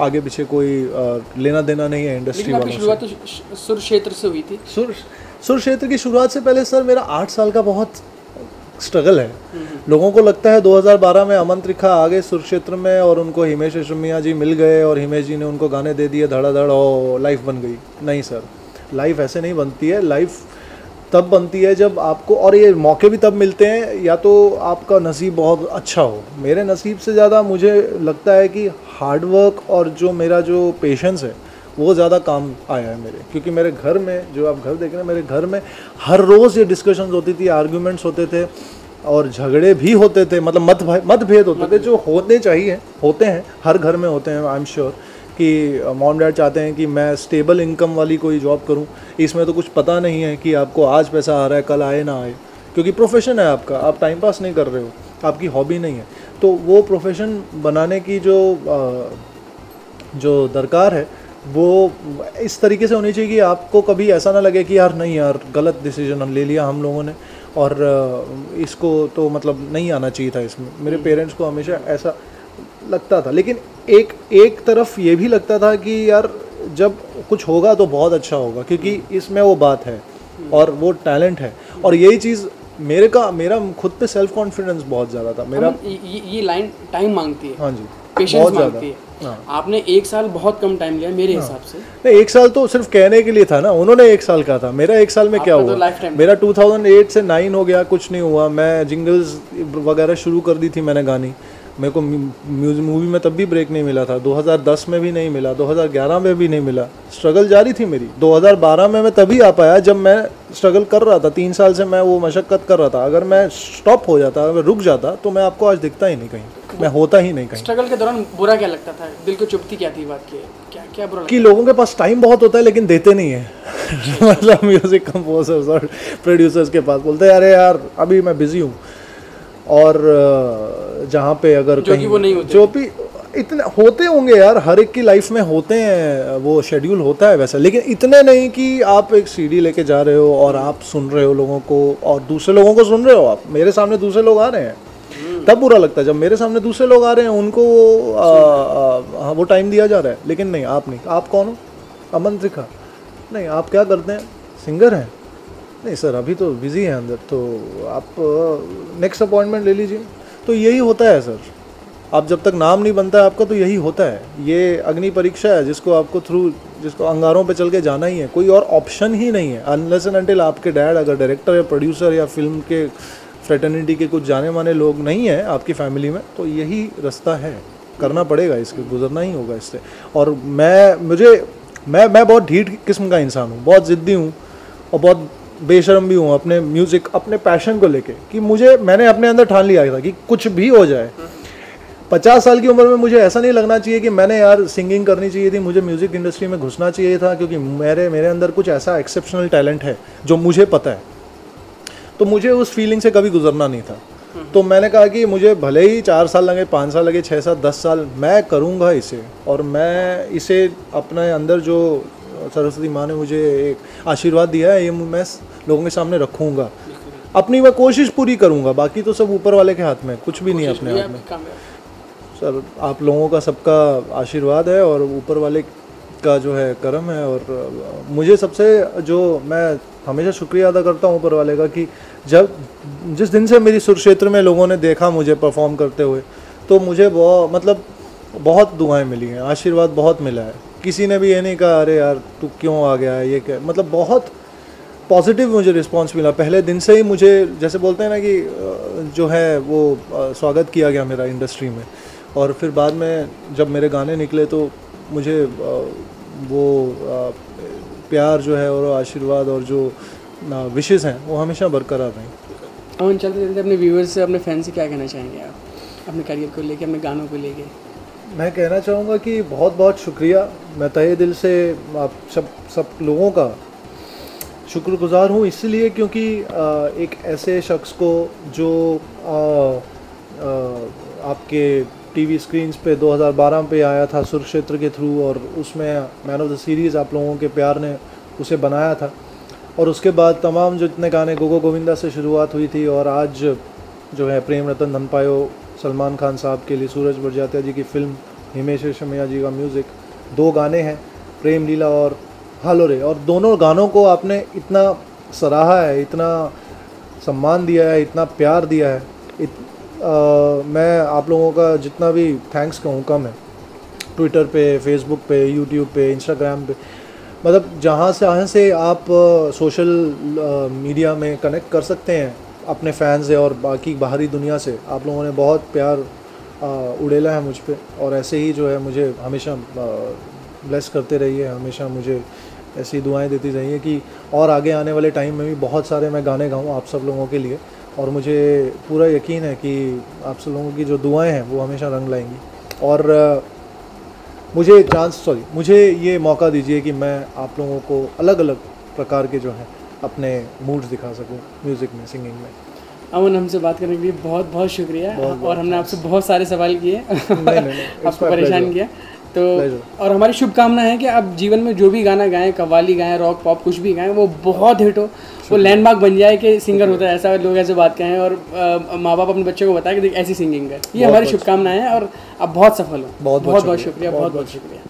आगे पीछे कोई लेना देना नहीं है इंडस्ट्री वालों से। शुरुआत तो सुर क्षेत्र से हुई थी। सुर क्षेत्र की शुरुआत से पहले सर मेरा 8 साल का बहुत स्ट्रगल है। लोगों को लगता है 2012 में अमन त्रिखा आ गए सुर क्षेत्र में और उनको हिमेश रेशमिया जी मिल गए और हिमेश जी ने उनको गाने दे दिए धड़ाधड़ और लाइफ बन गई। नहीं सर, लाइफ ऐसे नहीं बनती है। लाइफ तब बनती है जब आपको, और ये मौके भी तब मिलते हैं या तो आपका नसीब बहुत अच्छा हो। मेरे नसीब से ज़्यादा मुझे लगता है कि हार्डवर्क और जो मेरा जो पेशेंस है वो ज़्यादा काम आया है मेरे, क्योंकि मेरे घर में जो आप घर देख रहे हैं, मेरे घर में हर रोज़ ये डिस्कशंस होती थी, आर्ग्यूमेंट्स होते थे और झगड़े भी होते थे, मतलब मतभेद होते थे जो होने चाहिए, होते हैं, हर घर में होते हैं। आई एम श्योर कि मॉम डैड चाहते हैं कि मैं स्टेबल इनकम वाली कोई जॉब करूं, इसमें तो कुछ पता नहीं है कि आपको आज पैसा आ रहा है कल आए ना आए, क्योंकि प्रोफेशन है आपका, आप टाइम पास नहीं कर रहे हो, आपकी हॉबी नहीं है। तो वो प्रोफेशन बनाने की जो दरकार है वो इस तरीके से होनी चाहिए कि आपको कभी ऐसा ना लगे कि यार नहीं यार गलत डिसीजन ले लिया हम लोगों ने और इसको तो मतलब नहीं आना चाहिए था इसमें। मेरे पेरेंट्स को हमेशा ऐसा लगता था, लेकिन एक तरफ ये भी लगता था कि यार जब कुछ होगा तो बहुत अच्छा होगा, क्योंकि इसमें वो बात है और वो टैलेंट है। और यही चीज़ मेरा खुद पे सेल्फ कॉन्फिडेंस बहुत ज़्यादा था मेरा। ये लाइन टाइम मांगती है, हाँ जी, पेशेंस मांगती है। आपने 1 साल बहुत कम टाइम लिया मेरे हिसाब से। नहीं, 1 साल तो सिर्फ कहने के लिए था ना, उन्होंने 1 साल कहा था, मेरा 1 साल में क्या हुआ? मेरा 2008 से 9 हो गया, कुछ नहीं हुआ। मैं जिंगल्स वगैरह शुरू कर दी थी मैंने गानी, मेरे को मूवी में तब भी ब्रेक नहीं मिला था, 2010 में भी नहीं मिला, 2011 में भी नहीं मिला, स्ट्रगल जारी थी मेरी। 2012 में मैं तभी आ पाया जब मैं स्ट्रगल कर रहा था, 3 साल से मैं वो मशक्क़त कर रहा था। अगर मैं स्टॉप हो जाता, अगर रुक जाता तो मैं आपको आज दिखता ही नहीं कहीं, मैं होता ही नहीं कहीं। स्ट्रगल के दौरान बुरा क्या लगता था, दिल को चुभती क्या थी बात की, क्या बुरा कि लोगों के पास टाइम बहुत होता है लेकिन देते नहीं है मतलब म्यूजिक कंपोजर्स और प्रोड्यूसर्स के पास बोलते हैं अरे यार अभी मैं बिजी हूँ, और जहाँ पे अगर जो कि वो नहीं होते, जो भी इतने होते होंगे यार, हर एक की लाइफ में होते हैं, वो शेड्यूल होता है वैसा, लेकिन इतने नहीं कि आप एक सीडी लेके जा रहे हो और आप सुन रहे हो लोगों को और दूसरे लोगों को सुन रहे हो। आप मेरे सामने दूसरे लोग आ रहे हैं तब बुरा लगता है, जब मेरे सामने दूसरे लोग आ रहे हैं उनको वो टाइम दिया जा रहा है, लेकिन नहीं, आप नहीं। आप कौन हो? अमन त्रिखा? नहीं। आप क्या करते हैं? सिंगर हैं? नहीं सर, अभी तो बिजी है अंदर, तो आप नेक्स्ट अपॉइंटमेंट ले लीजिए। तो यही होता है सर, आप जब तक नाम नहीं बनता है आपका तो यही होता है। ये अग्नि परीक्षा है जिसको आपको जिसको अंगारों पे चल के जाना ही है, कोई और ऑप्शन ही नहीं है। अनलेस एंड अनटिल आपके डैड अगर डायरेक्टर या प्रोड्यूसर या फिल्म के फ्रेटर्निटी के कुछ जाने माने लोग नहीं हैं आपकी फैमिली में, तो यही रास्ता है, करना पड़ेगा, इसके गुजरना ही होगा इससे। और मैं बहुत ढीठ किस्म का इंसान हूँ, बहुत ज़िद्दी हूँ और बहुत बेशर्म भी हूँ अपने म्यूज़िक, अपने पैशन को लेके, कि मैंने अपने अंदर ठान लिया था कि कुछ भी हो जाए। 50 साल की उम्र में मुझे ऐसा नहीं लगना चाहिए कि मैंने यार सिंगिंग करनी चाहिए थी, मुझे म्यूज़िक इंडस्ट्री में घुसना चाहिए था, क्योंकि मेरे अंदर कुछ ऐसा एक्सेप्शनल टैलेंट है जो मुझे पता है। तो मुझे उस फीलिंग से कभी गुजरना नहीं था। तो मैंने कहा कि मुझे भले ही 4 साल लगे, 5 साल लगे, 6 साल 10 साल, मैं करूँगा इसे। और मैं इसे अपने अंदर जो सरस्वती माँ ने मुझे एक आशीर्वाद दिया है, ये मैं लोगों के सामने रखूँगा, अपनी मैं कोशिश पूरी करूँगा। बाकी तो सब ऊपर वाले के हाथ में, कुछ भी नहीं है अपने हाथ में। सर आप लोगों का सबका आशीर्वाद है और ऊपर वाले का जो है करम है। और मुझे सबसे जो मैं हमेशा शुक्रिया अदा करता हूँ ऊपर वाले का, कि जिस दिन से मेरी सुर क्षेत्र में लोगों ने देखा मुझे परफॉर्म करते हुए, तो मुझे बहुत दुआएं मिली हैं, आशीर्वाद बहुत मिला है। किसी ने भी ये नहीं कहा अरे यार तू क्यों आ गया है, ये क्या, मतलब बहुत पॉजिटिव मुझे रिस्पांस मिला। पहले दिन से ही मुझे, जैसे बोलते हैं ना कि जो है वो स्वागत किया गया मेरा इंडस्ट्री में। और फिर बाद में जब मेरे गाने निकले तो मुझे वो प्यार जो है और आशीर्वाद और जो विशेस हैं वो हमेशा बरकरार रहें। हम चलते चलते अपने व्यूअर्स से, अपने फैन से क्या कहना चाहेंगे आप, अपने करियर को लेके, अपने गानों को लेके? मैं कहना चाहूँगा कि बहुत बहुत शुक्रिया। मैं तहे दिल से आप सब लोगों का शुक्रगुजार हूँ, इसलिए क्योंकि एक ऐसे शख्स को जो आपके टीवी स्क्रीन्स पे 2012 पे आया था सुर क्षेत्र के थ्रू, और उसमें मैन ऑफ द सीरीज़ आप लोगों के प्यार ने उसे बनाया था। और उसके बाद तमाम जितने गाने गोगो गोविंदा से शुरुआत हुई थी, और आज जो है प्रेम रतन धन पायो सलमान खान साहब के लिए सूरज बड़जात्या जी की फ़िल्म, हिमेश रेशमिया जी का म्यूज़िक, 2 गाने हैं प्रेम लीला और हालो रे, और दोनों गानों को आपने इतना सराहा है, इतना सम्मान दिया है, इतना प्यार दिया है। मैं आप लोगों का जितना भी थैंक्स कहूँ कम है। ट्विटर पे, फेसबुक पे, यूट्यूब पे, इंस्टाग्राम पे, मतलब जहाँ से आप सोशल मीडिया में कनेक्ट कर सकते हैं अपने फ़ैन से और बाकी बाहरी दुनिया से, आप लोगों ने बहुत प्यार उड़ेला है मुझ पे। और ऐसे ही जो है मुझे हमेशा ब्लेस करते रहिए, हमेशा मुझे ऐसी दुआएं देती रहिए कि और आगे आने वाले टाइम में भी बहुत सारे मैं गाने गाऊँ आप सब लोगों के लिए। और मुझे पूरा यकीन है कि आप सब लोगों की जो दुआएं हैं वो हमेशा रंग लाएंगी। और मुझे ये मौका दीजिए कि मैं आप लोगों को अलग अलग प्रकार के जो हैं अपने मूड्स दिखा सकूं म्यूज़िक में, सिंगिंग में। अमन, हमसे बात करने के लिए बहुत बहुत शुक्रिया। और हमने आपसे बहुत सारे सवाल किए आपको परेशान किया तो, और हमारी शुभकामना है कि आप जीवन में जो भी गाना गाएं, कव्वाली गाएं, रॉक पॉप कुछ भी गाएं, वो बहुत हिट हो, वो लैंडमार्क बन जाए कि सिंगर होता है ऐसा, लोग ऐसे बात कहें और माँ बाप अपने बच्चों को बताएं कि देख ऐसी सिंगिंग है। ये हमारी शुभकामनाएं हैं और आप बहुत सफल हो। बहुत बहुत शुक्रिया, बहुत बहुत शुक्रिया।